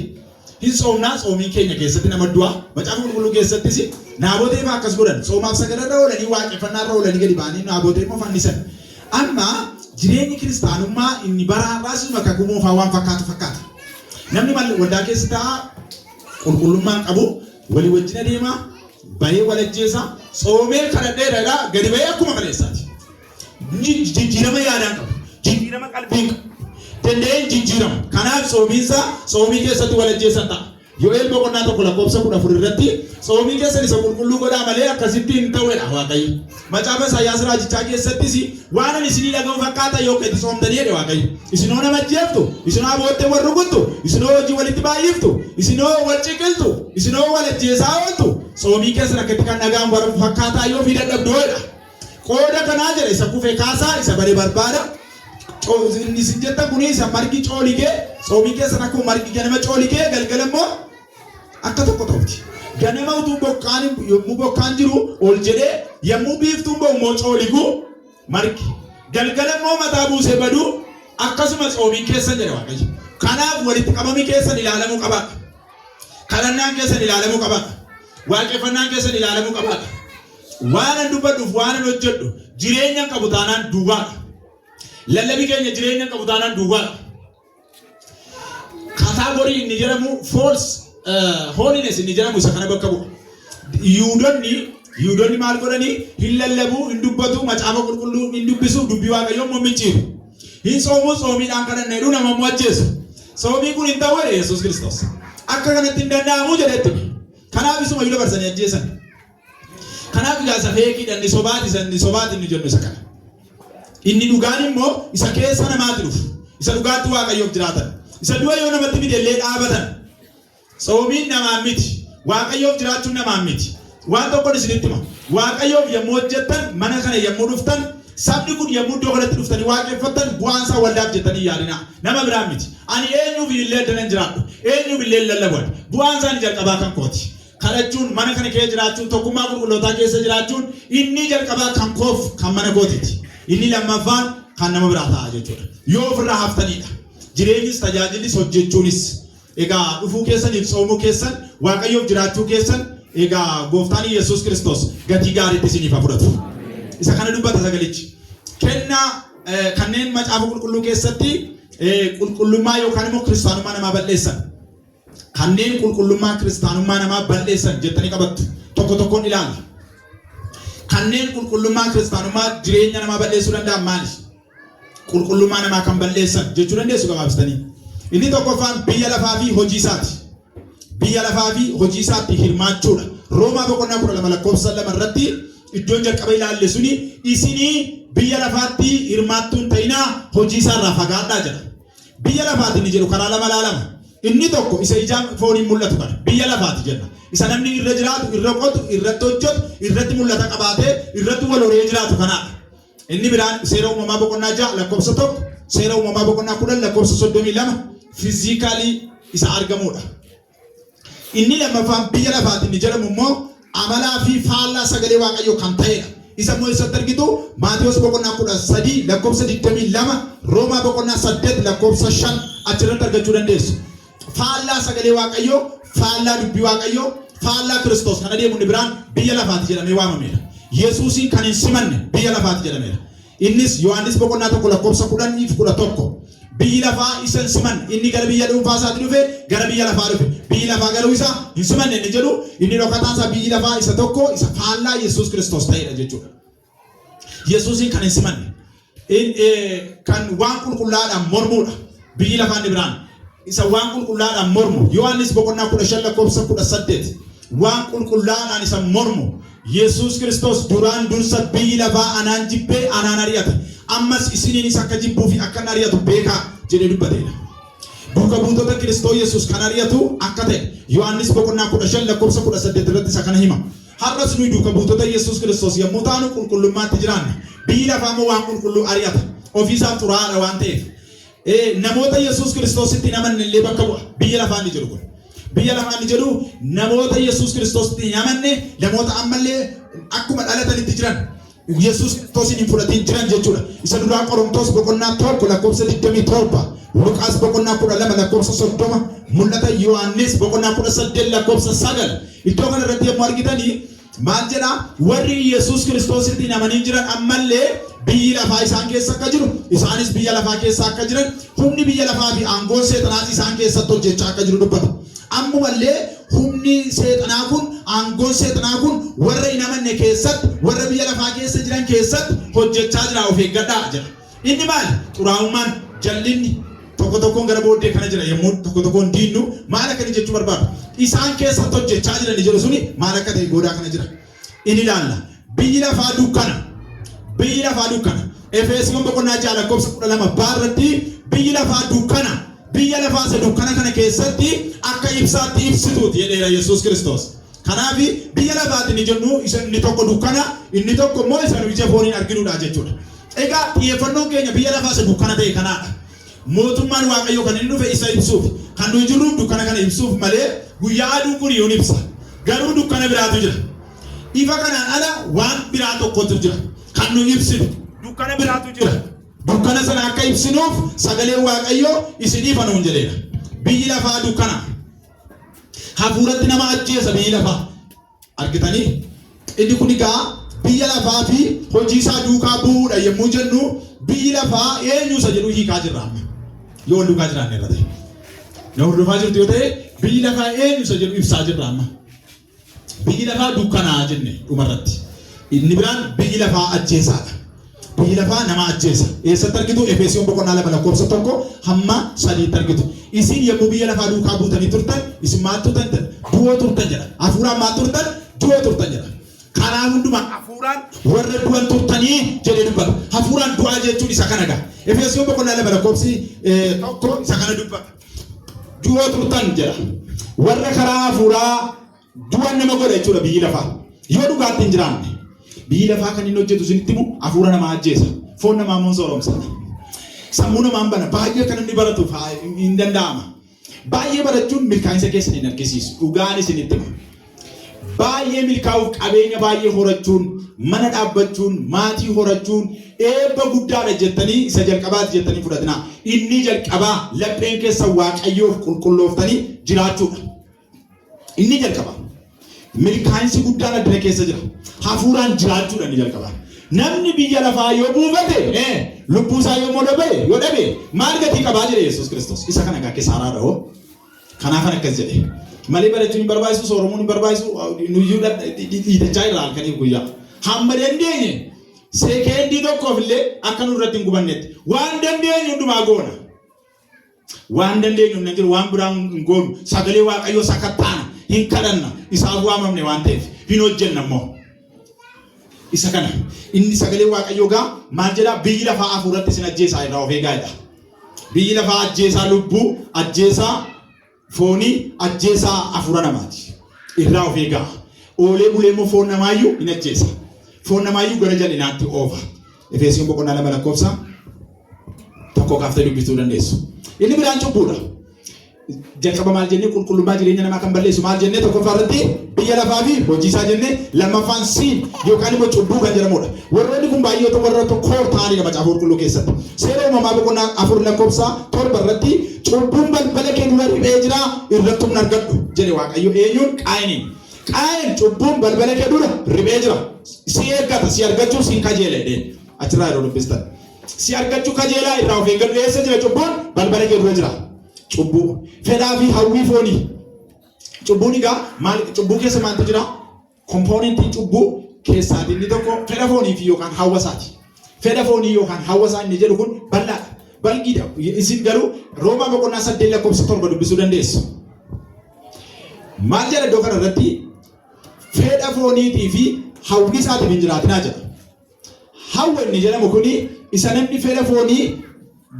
Hin soomnaa soomii keenya keessatti nama du'a. Macaafa qulqulluu keessattis naabotee fa'aa akkas godhan. Soomaaf sagadarra oolanii waaqeffannaarra oolanii gadi ba'anii naabotee immoo fannisan. Amma jireenyi kiristaanummaa inni baraarraas kakuu moofaa waan fakkaata. Namni waldaa keessa ta'a qulqullummaan qabu walii wajjin adeemaa bahee wal ajjeesaa soomee kadhadheedha gadi bahee akkuma kaleessaati. Jijjiirama yaadaan qabu. Jijjiirama qalbiin qabu. Dandeen jijjiirama. Kanaaf soomii keessatti wal ajjeesan ta'a. Yo'eel boqonnaa 1 lakkoofsa 14 irratti soomii keessan isa qulqulluu godhaa malee akkasitti hin ta'uudha Waaqayyo. Macaafa Isaayyaas raajichaa keessattis waan ani isinii dhaga'u fakkaata yoo itti soomtanii jedhe Waaqayyo. Isinoo nama ajjeeftu, isinoo aboottee wal rukuttu, isinoo hojii walitti baay'iftu, isinoo wal ciqiltu, isinoo wal ajjeesaa ooltu. Soomii keessan akkatti kan dhagaan warra fakkaataa yoo fi dadhabdoodha. Qooda kanaa jedha isa kufee kaasaa isa bare barbaada. Inni isin jettan kuni isa margi cooligee soomii keessan akkuma margi ganama cooligee galgala immoo akka tokko ta'uti. Ganama utuu yommuu bokkaan jiru ol jedhee yommuu biiftuun immoo cooligu margi. Galgala immoo mataa buusee badu akkasuma soomiin keessan jedha Waaqayyo. Kanaaf walitti qabamii keessan ilaalamuu qabaadha. Kadhannaan keessan ilaalamuu qabaadha. Waaqeffannaan keessan ilaalamuu qabaadha. Waan an dubbadhuuf waan an hojjedhu jireenya qabu taanaan duwwaadha. Lallabii keenya jireenya qabu taanaan duwwaadha. Kaataagorii inni jedhamu false holiness inni jedhamu isa kana bakka bu'a. Yihuudoonni maal godhanii hin lallabuu hin dubbatu macaafa qulqulluu hin dubbisu dubbii Waaqayyoo immoo micciiru. Hin soomuu soomiidhaan kadhannee dhu nama immoo ajjeesu. Soomii kun hin ta'u jedhe Yesuus Kiristoos. Akka kanatti hin danda'amu jedhetti. Kanaaf isuma iyyuu dabarsanii ajjeesan. Kanaaf gaasa feekiidhaan ni sobaati inni jennu isa kana. Inni dhugaan immoo isa keessa namaatti dhufu. Isa dhugaatti Waaqayyoof jiraatan. Isa du'a yoo namatti fidellee dhaabatan. Soomiin namaan miti. Waaqayyoof jiraachuun namaan miti. Waan tokko isinitti hima. Waaqayyoof yommuu hojjettan mana kana yommuu dhuftan Sabni kun yommuu iddoo kanatti dhuftanii waaqeffatan bu'aan isaa waldaaf jettanii yaadina. Nama biraa miti. Ani eenyuuf illee danan jiraadhu. Eenyuuf illee lallaban. Bu'aan isaa jalqabaa kan kooti. Kadhachuun mana kana keessa jiraachuun tokkummaa qulqullootaa keessa jiraachuun inni jalqabaa kan koof kan mana kootiiti. Inni lammaffaan kan nama biraa ta'a jechuudha. Yoo ofirraa haftanidha. Jireenyis tajaajillis hojjechuunis. Egaa dhufuu keessaniif soomuu keessan Waaqayyoof jiraachuu keessan egaa gooftaan Yesuus Kiristoos gatii gaariitti isiniif fudhatu. Isa kana dubbata sagalichi. Kennaa kanneen macaafa qulqulluu keessatti qulqullummaa yookaan immoo kiristaanummaa namaa balleessan. Kanneen qulqullummaa kiristaanummaa namaa balleessan jettanii qabattu. Tokko tokkoon ilaalla. Kanneen qulqullummaa kiristaanummaa jireenya namaa balleessuu danda'an maali? Qulqullummaa namaa kan balleessan jechuu dandeessu gabaabsitanii. Inni tokkoffaan biyya lafaa fi hojii isaati. Biyya lafaa fi hojii isaatti hirmaachuudha. Roomaa boqonnaa 12:2 irratti iddoon jalqaba ilaalle suni isinii biyya lafaatti hirmaattuun ta'inaa hojii isaarraa fagaadhaa jedha. Biyya lafaatti ni jedhu karaa lama laalama. Inni tokko isa ijaan fooniin mul'atu kana biyya lafaatti jenna. Isa namni irra jiraatu, irra qotu, irratti hojjetu, irratti mul'ata qabaatee, irratti wal horee jiraatu kanaadha. Inni biraan seera uumamaa boqonnaa 6:1, seera uumamaa boqonnaa 10:32 fiizikaalii isa argamudha. Inni lammaffaan biyya lafaatti ni jedhamu immoo amalaa fi faallaa sagalee Waaqayyoo kan ta'edha. Isa immoo isatti argitu Maatiyos boqonnaa 13:22, Roomaa boqonnaa 8:5 achirratti argachuu dandeessu. Faallaa sagalee Waaqayyoo, faallaa dubbii Waaqayyoo, faallaa Kiristoos kan adeemu inni biraan biyya lafaatti jedhamee waamameera. Yesuusin kan hin simanne biyya lafaatti jedhameera. Innis Yohaannis boqonnaa 1:10-11 biyyi lafaa isa hin simanne inni gara biyya dhuunfaa isaatti dhufe gara biyya lafaa dhufe. Biyyi lafaa garuu isa hin simanne inni jedhu inni dhokataan isaa biyyi lafaa isa tokko isa faallaa Yesuus Kiristoos ta'edha jechuudha. Yesuusin kan hin simanne kan waan qulqullaadhaan mormuudha. Biyyi lafaa inni biraan isa waan qulqullaadhaan mormu Yohaannis boqonnaa 15:18 waan qulqullaadhaan isa mormu Yesuus Kiristoos duraan dursa biyyi lafaa anaan jibbee anaan ari'ate ammas isiniinis akka jibbuu fi akka ari'atu beekaa jedhee dubbateedha. Duuka buutota Kiristoos Yesuus kan ari'atu akka ta'e Yohaannis boqonnaa 15:18 irratti isa kana hima. Har'as nuyi duuka buutota Yesuus Kiristoos yommuu taanu qulqullummaatti jiraanna. Biyyi lafaa immoo waan qulqulluu ari'ata. Ofiisaaf xuraa'aadha waan ta'eef. Namoota Yesuus Kiristoositti hin amanne illee bakka bu'a. Biyya lafaa ni jedhu kun. Biyya lafaa ni jedhu namoota Yesuus Kiristoositti hin amanne namoota ammallee akkuma dhalatanitti jiran Yesuus Kiristoosin hin fudhatiin jiran jechuudha. Isa duraa Qorontos boqonnaa 1:27, Luqaas boqonnaa 12:30, mul'ata Yohaannis boqonnaa 18:9. Iddoo kana irratti yommuu argitanii maal jedha? Warri Yesuus Kiristoositti hin amanin jiran ammallee biyyi lafaa isaan keessa akka jiru, isaanis biyya lafaa keessa akka jiran, humni biyya lafaa fi aangoon seexanaas isaan keessatti hojjechaa akka jiru dubbata. Ammumallee humni seexanaa kun, aangoon seexanaa kun warra hin amanne keessatti, warra biyya lafaa keessa jiran keessatti hojjechaa jira. Of eeggadhaa jedha. Inni maali? Xuraa'ummaan, jallinni tokko tokkoon gara booddee kana jira yommuu tokko tokkoon diinnu maal akka jechuu barbaadu? Isaan keessatti hojjechaa jiran jedhu suni maal akka ta'e goodaa kana jira. Inni ilaalla. Biyyi lafaa dukkana. Biyyi lafaa dukkana. Efesoon boqonnaa 6:12 baarratti biyyi lafaa dukkana. Biyya lafaa isa dukkana kana keessatti akka ibsaatti ibsituuti jedheera Yesuus Kiristoos. Kanaaf biyya lafaatti ni jennu isa inni tokko dukkana, inni tokko immoo isa nu ija fooniin arginuudha jechuudha. Egaa xiyyeeffannoon keenya biyya lafaa isa dukkana ta'e kanaadha. Mootummaan Waaqayyoo kan inni dhufe isa ibsuuf, kan nuyi jirru dukkana kana ibsuuf malee guyyaa aduu kun yoon ibsa. Garuu dukkana biraatu jira. Ifa kanaan ala waan biraa tokkotu jira. Kan nuyi ibsinu dukkana biraatu jira. Dukkana sana akka ibsinuuf sagalee Waaqayyoo isiniif anuun jedheera. Biyyi lafaa dukkana. Hafuuratti nama ajjeesa biyyi lafaa. Argitanii? Inni kun egaa biyya lafaa fi hojii isaa duukaa bu'uudha yommuu jennu biyyi lafaa eenyu isa jedhu hiikaa jirra amma. Yoo wal duukaa jiraanne irra ta'e. Yoo hordofaa jirtu yoo ta'e biyyi lafaa eenyu isa jedhu ibsaa jirra amma. Biyyi lafaa dukkanaa jenne dhumarratti. Inni biraan biyyi lafaa ajjeesaadha. Biyyi lafaa nama ajjeesa. Eessatti argitu? Efesoon boqonnaa 2:1-3 argitu. Isin yommuu biyya lafaa duukaa buutanii turtan isin maal turtan? Du'oo turtan jedha. Hafuuraan maal turtan? Du'oo turtan jedha. Karaa hundumaa hafuuraan warra du'an turtanii jedhee dubbata. Hafuuraan du'aa jechuun isa kana gaa. Efesoon boqonnaa 2:1 isa kana dubbata. Du'oo turtan jedha. Warra karaa hafuuraa du'an nama godha jechuudha biyyi lafaa. Yoo dhugaatti hin jiraanne. Biyyi lafaa kan inni hojjetu isinitti himu hafuura namaa ajjeesa. Foon namaa immoo sooromsa. Sammuu namaan bana baay'ee kan inni baratuuf hin danda'ama. Baay'ee barachuun milkaa'insa keessan hin argisiisu. Dhugaan isinitti himu. Baay'ee milkaa'uuf qabeenya baay'ee horachuun, mana dhaabbachuun, maatii horachuun eebba guddaadha jettanii isa jalqabaati jettanii fudhatinaa. Inni jalqabaa lapheen keessa Waaqayyoof qulqullooftanii jiraachuudha. Inni jalqabaa. Milkaa'insi guddaan adduna keessa jira. Hafuuraan jiraachuudha inni jalqabaa. Namni biyya lafaa yoo buufate, lubbuu isaa yoo dhabe, maal gatii qabaa jedhe Yesuus Kiristoos. Isa kana gaa keessaaraadha hoo. Kanaafan akkas jedhe. Malee barachuun hin barbaachisu, sooromuun hin barbaachisu, nuyyuu dhiitachaa irraa halkanii guyyaa. Hamma dandeenye sekeendii tokkoof illee akka nurratti hin gubannetti waan dandeenye hundumaa goona. Waan dandeenye hin jiru, waan biraan hin goonu, sagalee Waaqayyoo sakattaana, hin kadhanna, isaaf waamamne waan ta'eef hin hojjenna immoo. Isa kana inni sagalee Waaqayyoo gaa maal jedhaa biyyi lafaa hafuuratti isin ajjeesaa irraa of eegaa. Biyyi lafaa ajjeesaa lubbuu, ajjeesaa foonii, ajjeesaa hafuura namaati. Irraa of eegaa. Oolee bulee immoo foon namaayyuu hin ajjeesa. Foon namaayyuu gara jal'inaatti oofa. Efesoon boqonnaa 2:1 dubbisuu dandeessu. Inni biraan cubbuudha. Jalqaba maal jennee qulqullummaa jireenya namaa kan balleessu maal jennee tokkoffaa irratti biyya lafaa fi hojii isaa jennee lammaffaan siin yookaan immoo cubbuu kan jedhamudha. Warroonni kun baay'ee warra tokko ta'anii macaafa qulqulluu keessatti. Seera uumamaa boqonnaa 4:7 irratti cubbuun balbala kee dura riphee jira irratti humna argadhu jedhe Waaqayyo. Eenyuun? Qaayiniin. Qaayin cubbuun balbala kee dura riphee jira. Si eeggata, si argachuu siin kajeela jedheen. Achirraa yeroo dubbistan. Si argachuu kajeelaa irraa of eeggadhu. Eessa jira cubbuun? Balbala kee dura jira. Cubbuu. Fedhaa fi hawwii foonii. Cubbuun egaa maal cubbuu keessa maaltu jira? Kompoonentii cubbuu keessaati inni tokko fedha foonii fi yookaan hawwasaati. Fedha foonii yookaan hawwasaa inni jedhu kun bal'aadha. Bal'aadha. Isin garuu Roomaa boqonnaa 8:7 dubbisuu dandeessu. Maal jedha iddoo kana irratti? Fedha fooniitii fi hawwii isaatiif hin jiraatinaa jedha. Hawwa inni jedhamu kuni isa namni fedha foonii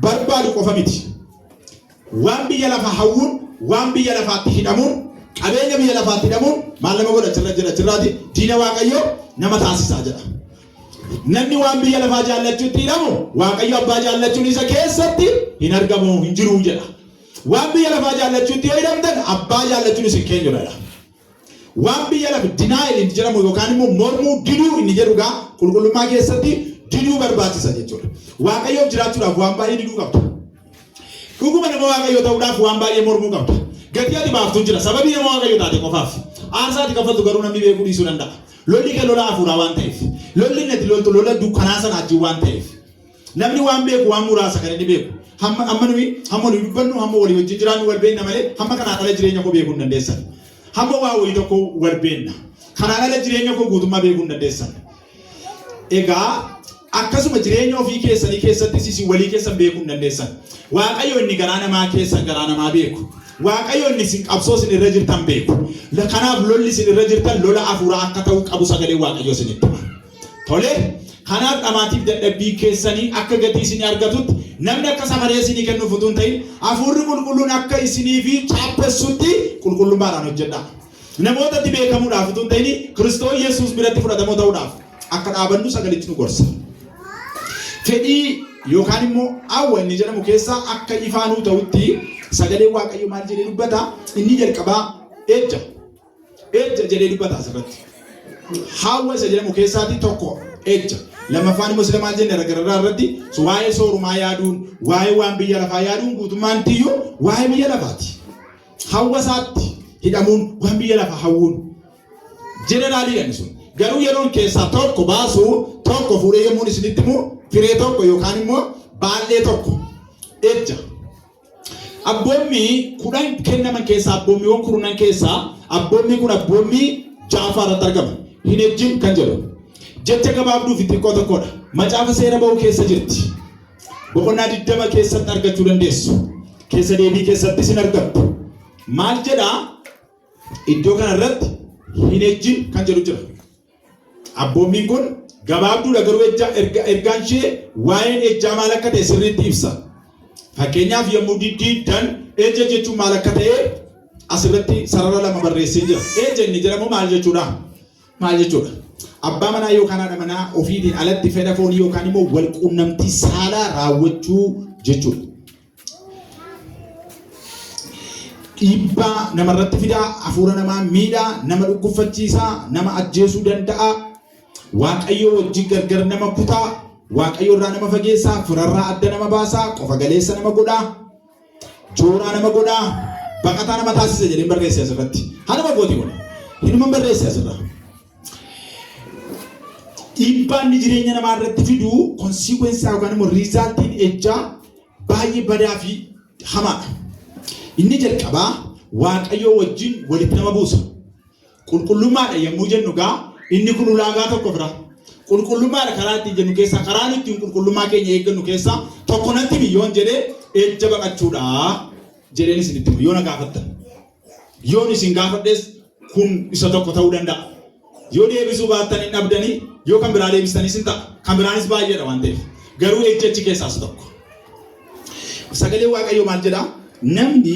barbaadu qofa miti. Waan biyya lafaa hawwuun, waan biyya lafaatti hidhamuun, qabeenya biyya lafaatti hidhamuun maal nama godha achirraati diina Waaqayyoo nama taasisaa jedha. Namni waan biyya lafaa jaallachuutti hidhamu Waaqayyo abbaa jaallachuun isa keessatti hin argamu, hin jiru jedha. Waan biyya lafaa jaallachuutti yoo hidhamtan abbaa jaallachuun isin keenya jedha. Waan biyya lafa dinaayil inni jedhamu yookaan immoo mormuu diduu inni jedhu gaa qulqullummaa keessatti diduu barbaachisa jechuudha. Waaqayyoof jiraachuudhaaf waan baay'ee diduu qabda. Dhuguma nama Waaqayyoo ta'uudhaaf waan baay'ee mormuu qabda. Gatii ati baaftuu jira. Sababii nama Waaqayyoo taate qofaaf. Aarsaati kaffaltu garuu namni beekuu dhiisuu danda'a. Lolli kee lola hafuuraa waan ta'eef. Lolli inni loltu lola dukkanaa sana ajjii waan ta'eef. Namni waan beeku waan muraasa kan inni beeku. Hamma nuyi dubbannu hamma walii wajjin jiraannu wal beekna malee hamma kanaan ala jireenya koo beekuu hin dandeessan. Hamma waa wayii tokko wal beekna. Kanaan ala jireenya koo guutummaa beekuu hin dandeessan. Egaa akkasuma jireenya ofii keessanii keessatti isin walii keessan beekuu hin dandeessan. Waaqayyo inni garaa namaa keessan garaa namaa beeku. Waaqayyo inni isin qabsoo isin irra jirtan beeku. Kanaaf lolli isin irra jirtan lola hafuuraa akka ta'u qabu sagalee Waaqayyo isinitti hima. Tole kanaaf dhamaatiif dadhabbii keessanii akka gatii isin argatutti namni akka safaree isinii kennuuf utuu hin ta'in hafuurri qulqulluun akka isinii fi chaappessutti qulqullummaadhaan hojjedha. Namootatti beekamuudhaaf utuu hin ta'in Kiristoos Yesuus biratti fudhatamoo ta'uudhaaf akka dhaabannu sagalichi nu gorsa. Fedhii yookaan immoo hawwa inni jedhamu keessaa akka ifaanuu ta'utti sagalee Waaqayyo maal jedhee dubbata? Inni jalqabaa ejja jedhee dubbata asirratti. Hawwa isa jedhamu keessaati tokko ejja. Lammaffaan immoo sila maal jenne gargaaraa irratti waa'ee soorumaa yaaduun, waa'ee waan biyya lafaa yaaduun guutummaan tiyyuu waa'ee biyya lafaati. Hawwa isaatti hidhamuun waan biyya lafaa hawwuun jeneraaliidhaan sun. Garuu yeroon keessaa tokko baasuu tokko fuudhee yemmuu isinitti immoo firee tokko yookaan immoo baallee tokko ejja. Abboommii 10 kennaman keessaa abboommiiwwan 10 keessaa abboommii kun abboommii ja'affaa irratti argama. Hin ejjin kan jedhu. Jecha gabaabduu fi xiqqoo tokkodha. Macaafa seera ba'uu keessa jirti. Boqonnaa 20 keessatti argachuu dandeessu. Keessa deebii keessatti isin argattu. Maal jedhaa? Iddoo kana irratti hin ejjin kan jedhu jira. Abboommiin kun gabaabduudha garuu ergaan ishee waa'een ejjaa maal akka ta'e sirriitti ibsa. Fakkeenyaaf yommuu diddiiddan ejja jechuun maal akka ta'e asirratti sarara lama barreessee jira. Ejja inni jedhamu maal jechuudha? Maal jechuudha? abbaa manaa yookaan haadha manaa ofiitiin alatti fedha foonii yookaan immoo wal quunnamtii saalaa raawwachuu jechuudha. Dhiibbaa namarratti fidaa, hafuura namaa miidhaa, nama dhukkubfachiisaa, nama ajjeesuu danda'a. Waaqayyo wajjin gargar nama kutaa, Waaqayyo irraa nama fageessaa, firarraa adda nama baasaa, qofa galeessa nama godhaa, jooraa nama godhaa, baqataa nama taasisa jedheen barreesse asirratti. Hanuma gooti kun hinuma barreesse asirra. Dhiibbaan jireenya namaa irratti fidu konsiikwensaa yookaan immoo riizaaltiin ejjaa baay'ee badaa fi hamaadha. Inni jalqabaa Waaqayyo wajjin walitti nama buusa. Qulqullummaadha yommuu jennu gaa inni kun ulaagaa tokko fira. Qulqullummaadha karaa ittiin jennu keessaa karaan ittiin qulqullummaa keenya eeggannu keessaa tokko natti biyyoon jedhee ejja baqachuudha jedheen isinitti himu yoo na gaafattan. Yoon isin gaafadhes kun isa tokko ta'uu danda'a. Yoo deebisuu baattan hin dhabdanii yoo kan biraa deebistanis hin ta'a. Kan biraanis baay'eedha waan ta'eef. Garuu ejjechi keessaas tokko. Sagalee Waaqayyoo maal jedhaa? Namni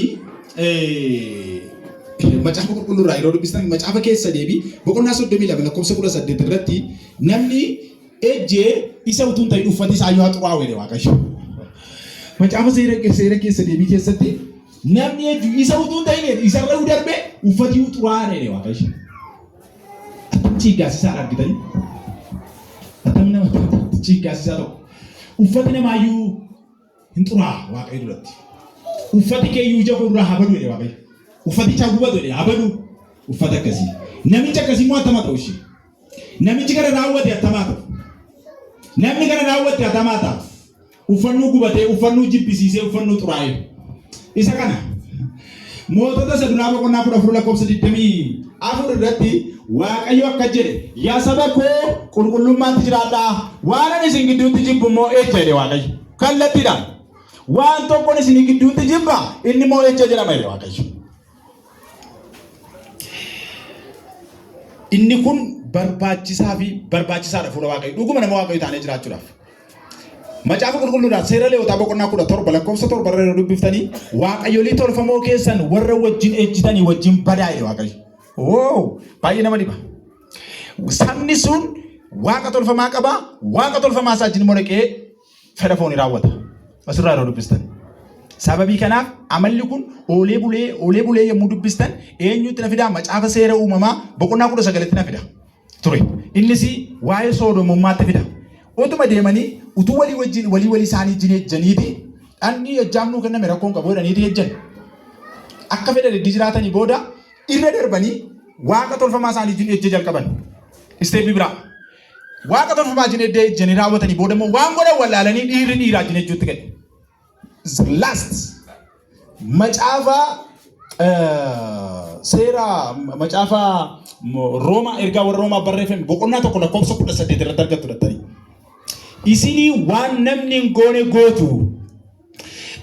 macaafa qulqulluurraa yeroo dubbistan macaafa keessa deebii boqonnaa 32 lakkoofsa 18 irratti namni ejjee isa utuu hin ta'in uffati isaa yoo xuraa'u jedhe Waaqayyo. Macaafa seera keessa deebii keessatti namni ejju isa utuu hin ta'in isarra darbe uffati xuraa'aa jedhe Waaqayyo. Atam chiiggaasisaa argitanii? Atam nama chiiggaasisaa tokko. Uffati namaayyuu hin xuraa'a Waaqayyo duratti. Uffati keeyyuu ija fuulduraa habaduu jedhe Waaqayyo. Uffati chaagubatu jedhe habaduu uffata akkasii. Namichi akkasii immoo attama ta'u ishee. Namichi kana raawwate attamaa ta'u. Namni kana raawwate attamaa ta'a. Uffannuu gubatee, uffannuu jibbisiisee, uffannuu xuraa'ee. Isa kana mootota isa duraa boqonnaa 14 lakkoofsa 24 irratti Waaqayyo akka jedhe yaa saba koo qulqullummaatti jiraadhaa. Waan ani isin gidduutti jibbu immoo ejja jedhe Waaqayyo. Kallattiidhaan. Waan tokkoon isin gidduutti jibba inni immoo ejja jedhama jedhe Waaqayyo. Inni kun barbaachisaa fi barbaachisaadha fuula Waaqayyo. Dhuguma nama Waaqayyo taanee jiraachuudhaaf. Macaafa qulqulluudhaan seera Lewwotaa boqonnaa 17 lakkoofsa 7 irra dubbiftanii waaqayyolii tolfamoo keessan warra wajjin ejjitanii wajjin badaa jedhe Waaqayyo. Baay'ee nama dhiba. Sabni sun waaqa tolfamaa qaba. Waaqa tolfamaa isaa wajjin moraqee fedha foonii raawwata. Asirraa yeroo dubbistan. Sababii kanaaf amalli kun oolee bulee yommuu dubbistan eenyutti na fidaa? Macaafa seera uumamaa boqonnaa 19tti na fida ture. Innis waa'ee soodomummaatti fida. Otuma deemanii utuu walii isaanii wajjin ejjaniiti dhanni ejjaamnuu kenname rakkoon qabu jedhaniiti ejjan. Akka fedhan itti jiraatanii booda irra darbanii waaqa tolfamaa isaanii wajjin ejja jalqaban. Isteebii biraa. Waaqa tolfamaa wajjin ejjanii raawwatanii booda immoo waan godhan wallaalanii dhiirri dhiiraa wajjin ejjuutti gale. Last macaafa seera macaafa Roomaa ergaa warra Roomaa barreeffame boqonnaa 1 lakkoofsa 18 irratti argattu dhattanii. Isinii waan namni hin goone gootu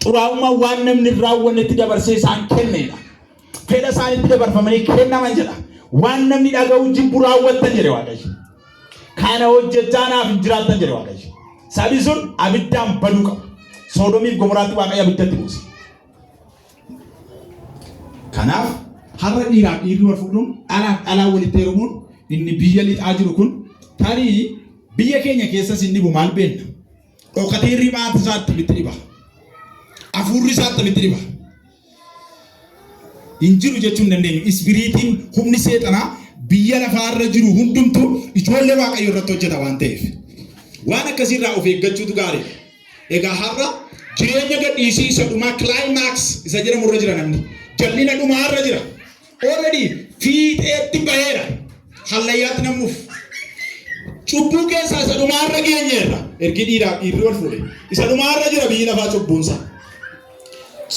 xuraa'ummaa waan namni hin raawwannetti dabarsee isaan kennedha. Fedha isaaniitti dabarfamanii kennaman jedha. Waan namni dhaga'u jibbu raawwattan jedhe Waaqayyo. Kana hojjechaa naaf hin jiraattan jedhe Waaqayyo. Sabi sun abiddaan baduu qaba. Soodomiif Gomoraatti Waaqayyo abiddatti buuse. Kanaaf har'a dhiirri wal fuudhuun dhalaa walitti heerumuun inni biyya lixaa jiru kun tarii biyya keenya keessas inni bu maal beenna? Dhokatee ribaati isaatti mitti dhiba. Afuurri isaatti mitti dhiba. Injiru jechuun dandeenyu. Ispiriitiin humni seexanaa biyya lafaarra jiru hundumtuu ijoollee Waaqayyo irratti hojjeta waan ta'eef. Waan akkasiirraa of eeggachuutu gaariidha. Egaa har'a jireenya gadhiisii isa dhumaa climax isa jedhamu irra jira namni. Jallina dhumaa irra jira. Already fiixeetti baheera. Hallayyaatti namuuf. Cubbuu keessaa isa dhumaa irra geenyeerra. Ergi dhiirri wal fuudhe. Isa dhumaa irra jira biyyi lafaa cubbuunsa.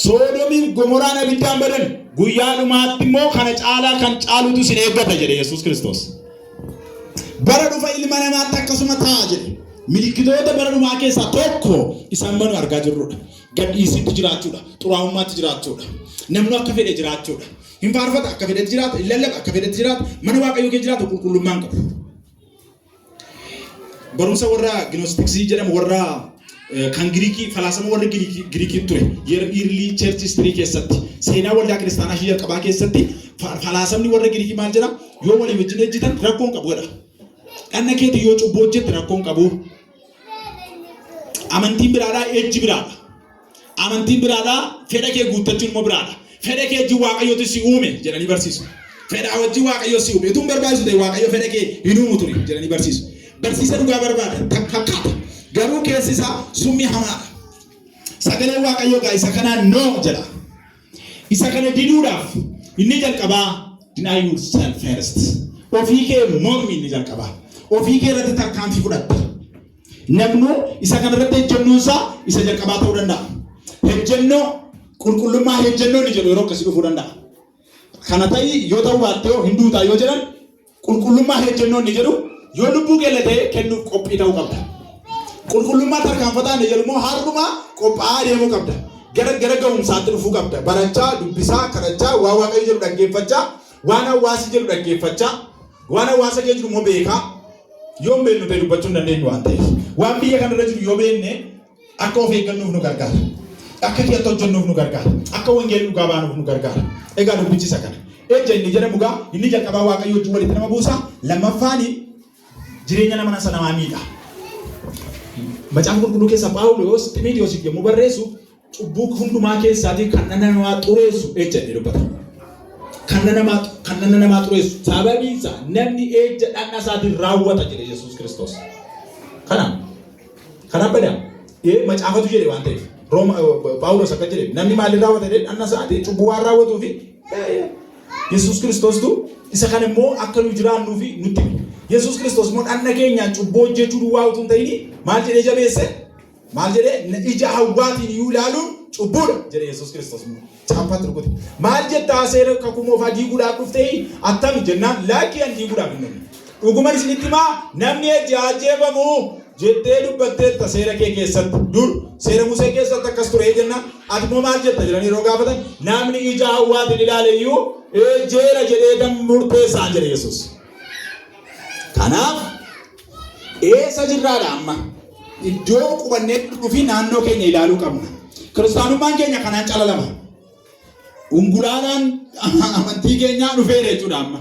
Soodomiif Gomoraan abiddaan badan guyyaa dhumaatti immoo kana caalaa kan caalutu sin eeggata jedhe Yesuus Kiristoos. Bara dhufa ilma namaatti akkasuma ta'a jedhe. Milikkitoota bara dhumaa keessaa tokko isaan manu argaa jirrudha. Gadhiisitti jiraachuudha. Xuraa'ummaatti jiraachuudha. Namni akka fedhe jiraachuudha. Hin faarfata akka fedhetti jiraata. Hin lallaba akka fedhetti jiraata. Mana Waaqayyoo keessa jiraatu qulqullummaan qabu. Barumsa warra Gnostiksii jedhamu warra kan Giriikii falaasama warra Giriikii ture. Early church history keessatti seenaa waldaa kiristaanaa ishee jalqabaa keessatti falaasamni warra Giriikii maal jedha? Yoo walii wajjin ejjitan rakkoon qabu jedha. Dhanna keetii yoo cubbuu hojjette rakkoon qabu. Amantiin biraadhaa ejji biraadha. Amantiin biraadhaa fedha kee guuttachuun immoo biraadha. Fedha kee wajjin Waaqayyootu si uume jedhanii barsiisu. Fedha wajjin Waaqayyoo si uume. Utuun barbaachisu ta'e Waaqayyoo fedha kee hin uumu ture jedhanii barsiisu. Barsiisa dhugaa barbaada. Fakkaata. Garuu keessi isaa summii hamaadha. Sagalee Waaqayyoo gaa isa kanaan no jedha. Isa kana diduudhaaf inni jalqabaa deny yourself first. Ofii kee mormi inni jalqabaa. Ofii kee irratti tarkaanfii fudhatta. Namni isa kana irratti ejjennoo isaa isa jalqabaa ta'uu danda'a. Ejjennoo qulqullummaa ejjennoo ni jedhu yeroo akkasii dhufuu danda'a. Kana ta'ii yoo ta'u baattee hinduutaa yoo jedhan qulqullummaa ejjennoo ni jedhu yoo lubbuu keellatee kennuuf qophii ta'uu qabda. Qulqullummaa tarkaanfataa ni jedhu immoo har'umaa qophaa'aa deemuu qabda. Gara ga'umsaatti dhufuu qabda. Barachaa, dubbisaa, kadhachaa, waa Waaqayyo jedhu dhaggeeffachaa, waan hawaasi jedhu dhaggeeffachaa, waan hawaasa kee jiru immoo beekaa. Yoo beeknu ta'e dubbachuu hin dandeenyu waan ta'eef. Waan biyya kanarra jiru yoo beekne akka of eeggannuuf nu gargaara. Akka kiyyaatti hojjennuuf nu gargaara. Akka wangeelli dhugaa baanuuf nu gargaara. Egaa dubbichi isa kana. Ejja inni jedhamu gaa inni jalqabaa Waaqayyo wajjin walitti nama buusa. Lammaffaan jireenya nama namaa miidha. Macaafa qulqulluu keessa Phaawulos Xiimotewosiif yommuu barreessu cubbuu hundumaa keessaatii kan namaa xureessu ejja inni dubbata. Kan namaa xureessu sababiin isaa namni ejja dhanna isaatiin raawwata jedhe Yesuus Kiristoos. Kanaaf badaa macaafatu jedhe waan ta'eef Phaawulos akka jedhe namni maaliin raawwata jedhe dhanna isaatiin cubbuu waan raawwatuuf Yesuus Kiristoostu isa kana immoo akka nu jiraannuuf nutti hime. Yesuus Kiristoos immoo dhanna keenyaan cubbuu hojjechuu duwwaa utuu hin ta'in maal jedhee jabeesse? Maal jedhee ija hawwaatiin yoo ilaaluun cubbuudha jedhe Yesuus Kiristoos immoo caaffaatti rukute. Maal jettaa seera kakuumoof diiguudhaaf dhuftee attam jennaan lakkii an diiguudhaaf hin dhufne. Dhugumaan isinitti himaa namni ejja ajjeefamu jettee dubbatteetta seera kee keessatti dur seera Musee keessatti akkas ture jennaan ati immoo maal jetta jedhanii yeroo gaafatan namni ija hawwaatiin ilaale iyyuu ejjeera jedhee murteessaa jedhe Yesuus. Kanaaf eessa jirraadha amma iddoo qubannee dhufi naannoo keenya ilaaluu qabna. Kiristaanummaan keenya kanaan calalama. Ungulaadhaan amantii keenyaa dhufee jechuudha amma.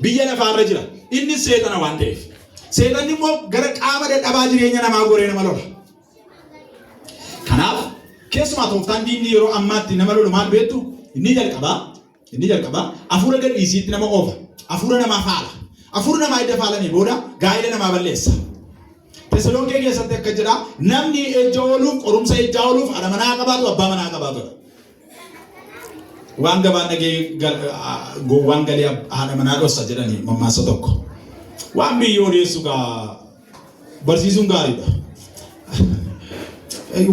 Biyya lafaarra jira. Inni seexana waan ta'eef. Seexanni immoo gara qaama dadhabaa jireenya namaa goree nama lola. Kanaaf keessumaa tooftaan diinni yeroo ammaatti nama lolu maal beektu? Inni jalqabaa hafuura gadhiisiitti nama oofa. Hafuura namaa faala. Hafuura namaa edda faalanii booda gaa'ela namaa balleessa. Tesaloonkee keessatti akka jedha namni ejja ooluuf qorumsa ejjaa ooluuf haadha manaa qabaatu abbaa manaa qabaatudha. Waan gabaan dhagee gowwaan galee haadha manaa dhossa jedhanii mammaasa tokko. Waan biyya odeessu gaa barsiisuun gaariidha.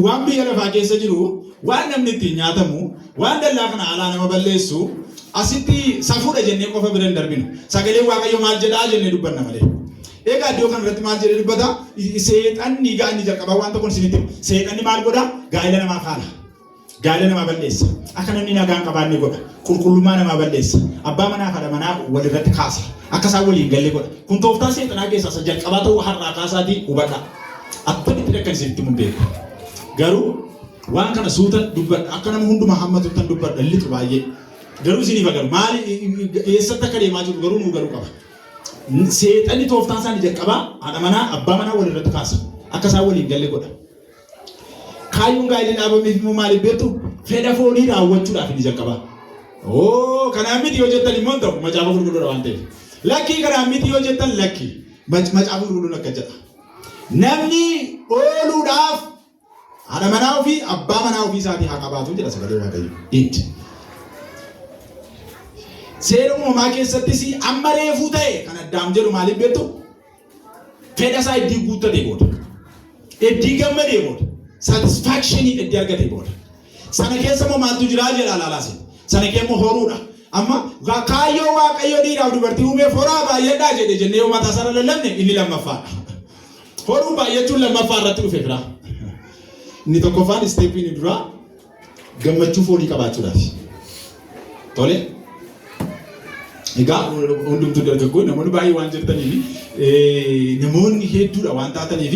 Waan biyya lafaa keessa jiru waan namni ittiin nyaatamu waan dallaa kana alaa nama balleessu asitti safuudha jennee qofa bira hin darbinu. Sagalee Waaqayyo maal jedhaa jennee dubbanna malee. Egaa iddoo kanarratti maal jedhee dubbata? Seexanni gaa inni jalqabaa waan tokkoon isinitti seexanni maal godha? Gaa'ela namaa faala. Gaa'ela namaa balleessa. Akka namni nagaan qabaanne godha. Qulqullummaa namaa balleessa. Abbaa manaa fi haadha manaa walirratti kaasa. Akka isaan waliin galle godha. Kun tooftaa seexanaa keessaa isa jalqabaa ta'uu har'aa kaasaatii hubadha. Akkamitti akka isinitti mun beeku. Garuu waan kana suuta dubbadha. Akka nama hundumaa hammatutti dubbadha litu baay'ee. Garuu isiniif agaru maali eessatti akka deemaa jiru garuu nuu garuu qaba. Seexanni tooftaan isaanii jalqabaa haadha manaa abbaa manaa walirratti kaasa. Akka isaan waliin galle godha. Kaayyoon gaa'elli dhaabameef immoo maaliif beektu? Fedha foonii raawwachuudhaaf inni jalqabaa. Kanaan miti yoo jettan immoo ta'u macaafa qulqulluudha waan ta'eef. Lakkii kanaan miti yoo jettan lakkii macaafa qulqulluun akka jedha. Namni ooluudhaaf haadha manaa ofii abbaa manaa ofii isaatii haa qabaatu jedha sagalee Waaqayyo. Seera uumamaa keessattis amma reefuu ta'e kan addaam jedhu maaliif beektu? Fedha isaa iddii guuttatee booda. Iddii gammadee booda. Satisfactionii iddii argatee booda. Sana keessa immoo maaltu jiraa jedha alaalaasi. Sana keessa immoo horuudha. Amma kaayyoo Waaqayyoo dhiiraaf dubartii uumeef horaa baay'eedhaa jedhe jennee yoo mataa sana lallabne inni lammaffaadha. Horuu baay'achuun lammaffaa irratti dhufe biraa. Inni tokkoffaan isteeppiin duraa gammachuu foonii qabaachuudhaaf. Tole. Egaa hundumtuu dargaggoo namoonni baay'ee waan jirtaniif namoonni hedduudha waan taataniif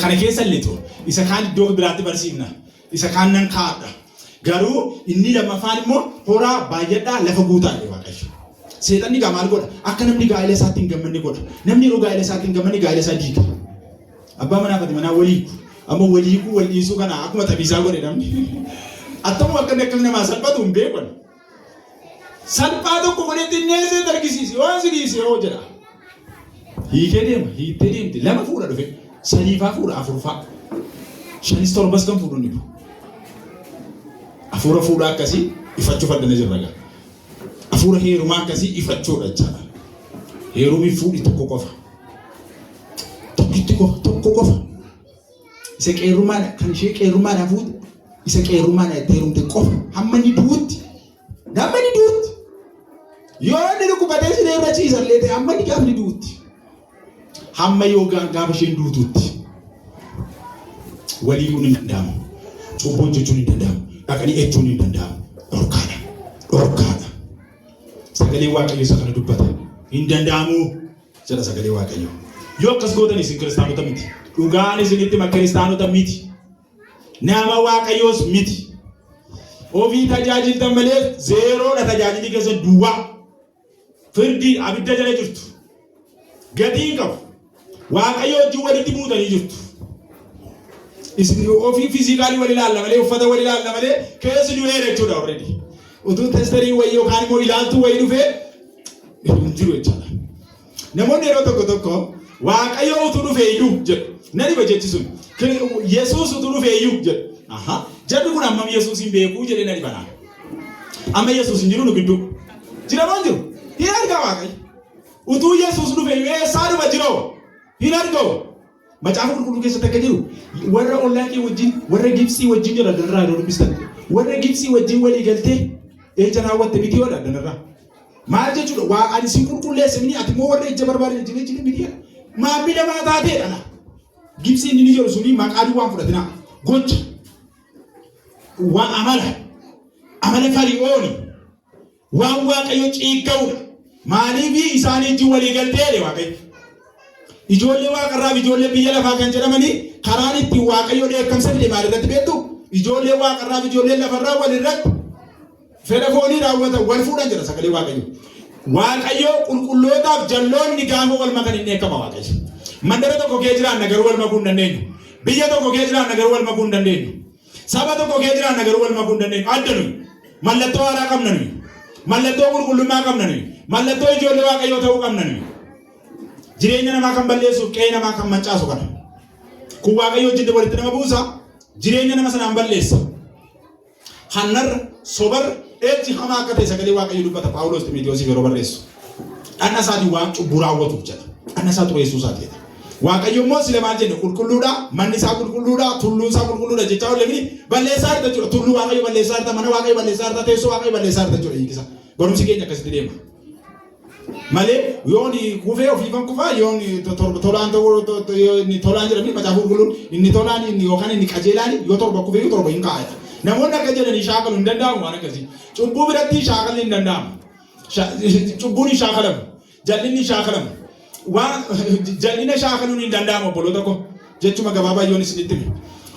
kana keessa illee ture. Isa kaan iddoo biraatti barsiifna. Isa kaan nan kaa'adha. Garuu inni lammaffaan immoo horaa baay'eedhaa lafa guutaadha Waaqayyo. Seexanni gaa maal godha? Akka namni gaa'ela isaatti hin gammanne godha. Namni yeroo gaa'ela isaatti hin gammanne gaa'ela isaa diiga. Abbaa manaa fi manaa waliiku. Amma waliiku wal dhiisuu kana akkuma tabiisaa godhe namni. Attuma akka namaa salphatu hin beekan. Salphaa tokko godhee xinneessee dargisiise waan si dhiise yoo jedha. Hiikee deema, hiittee deemte lama fuudha dhufe sadiifaa fuudha afurfaa. Shanis torbas kan fuudhu ni Afuura fuudhaa akkasii ifachuu fadhana jirra gaa. Afuura heerumaa akkasii ifachuudha jechaadha. Heerumii fuudhi tokko qofa. Tokko qofa. Isa qeerrumaan kan ishee qeerrumaan fuudhe isa qeerrumaan itti heerumte qofa. Hamma ni duutti. Yoo inni dhukkubatee si irra ciisan leete hamma ni gaafni duutti. Hamma yoo gaafa isheen duutuutti. Waliiyyuu ni danda'amu. Cubbuun jechuun ni danda'amu. Dhaqanii jechuun ni danda'amu. Dhorkaadha. Sagalee Waaqayyoo isa kana dubbata. Hin danda'amu jedha sagalee Waaqayyoo. Yoo akkas gootan isin kiristaanota miti. Dhugaan isinitti makka kiristaanota miti. Nama Waaqayyoos miti. Ofii tajaajiltan malee zeeroodha tajaajilli keessa duwwaa. Firdii abidda jala jirtu. Gatii qabu. Waaqayyoo wajjin walitti buutanii jirtu. Isin ofii fiizikaalii wal ilaalla malee uffata wal ilaalla malee keessi du'ee jechuudha already. Utuu testerii wayii yookaan immoo ilaaltuu wayii dhufee hin jiru jechuudha. Namoonni yeroo tokko Waaqayyoo utuu dhufee iyyuu jedhu. Nani bajjeechisuun. Yesuus utuu dhufee iyyuu jedhu. Jarri kun amma Yesuus hin beekuu jedhee nani banaa. Amma Yesuus hin jiru nu gidduu. Jira moo jiru? Hin argaa Waaqayyo. Utuu Yesuus dhufee iyyuu eessaadhuma jiroo? Hin argamu. Macaafa qulqulluu keessatti akka jiru warra ollaaqii wajjin warra Gibsii wajjin jira danarraa yeroo dubbistan warra Gibsii wajjin walii galtee ejja raawwatte miti yoo danarraa maal jechuudha waa ani si qulqulleesse mini ati moo warra ejja barbaade jine miti maammi namaa taateedha na Gibsii inni jiru suni maqaa duwwaan fudhatina gocha waan amala Fari'ooni waan Waaqayyo ciigga'uudha maaliif isaanii wajjin walii galtee Waaqayyo ijoollee waaqarraa ijoollee biyya lafaa kan jedhamanii karaan itti Waaqayyo dheekkamsa fide maal irratti beektu ijoollee waaqarraa ijoollee lafarraa wal irratti fedha foonii raawwatan wal fuudhan jira sagalee Waaqayyo qulqullootaaf jalloonni gaafa wal makan hin dheekkama Waaqayyo. Mandara tokko kee jiraan nagaruu wal makuu hin dandeenyu. Biyya tokko kee jiraan nagaruu wal makuu hin dandeenyu. Saba tokko kee jiraan nagaruu wal makuu hin dandeenyu. Adda nuyi mallattoo haaraa qabna nuyi. Mallattoo qulqullummaa qabna nuyi. Mallattoo ijoollee Waaqayyoo ta'uu qabna nuyi. Jireenya namaa kan balleessuuf qe'ee namaa kan mancaasu kana. Kun Waaqayyo wajjin walitti nama buusa. Jireenya nama sanaan balleessa. Hannarra sobar ejji hamaa akka ta'e sagalee Waaqayyo dubbata Phaawulos Ximootiyoosiif yeroo barreessu. Dhanna isaatiin waan cubbuu raawwatuuf jedha. Dhanna isaa xureessuu isaati jedha. Waaqayyo immoo sila maal jenne qulqulluudha, manni isaa qulqulluudha, tulluun isaa qulqulluudha jechaa oollee balleessaa irra jechuudha. Tulluu Waaqayyo balleessaa irra, mana Waaqayyo balleessaa irra, teessoo Waaqayyo balleessaa irra jechuudha hiikisa. Barumsi keenya akkasitti deema. Malee yoon kufee ofiifan kufaa yoon tolaan jedhamni macaafa qulqulluun inni tolaan inni yookaan inni qajeelaan yoo torba kufee yoo torba hin kaa'edha. Namoonni akka jedhanii shaakalu hin danda'amu waan akkasii. Cubbuu biratti shaakalli hin danda'amu. Cubbuun hin shaakalamu. Jallinni hin shaakalamu. Waan jallina shaakaluun hin danda'amu obboloota ko jechuma gabaabaa yoon isinitti hime.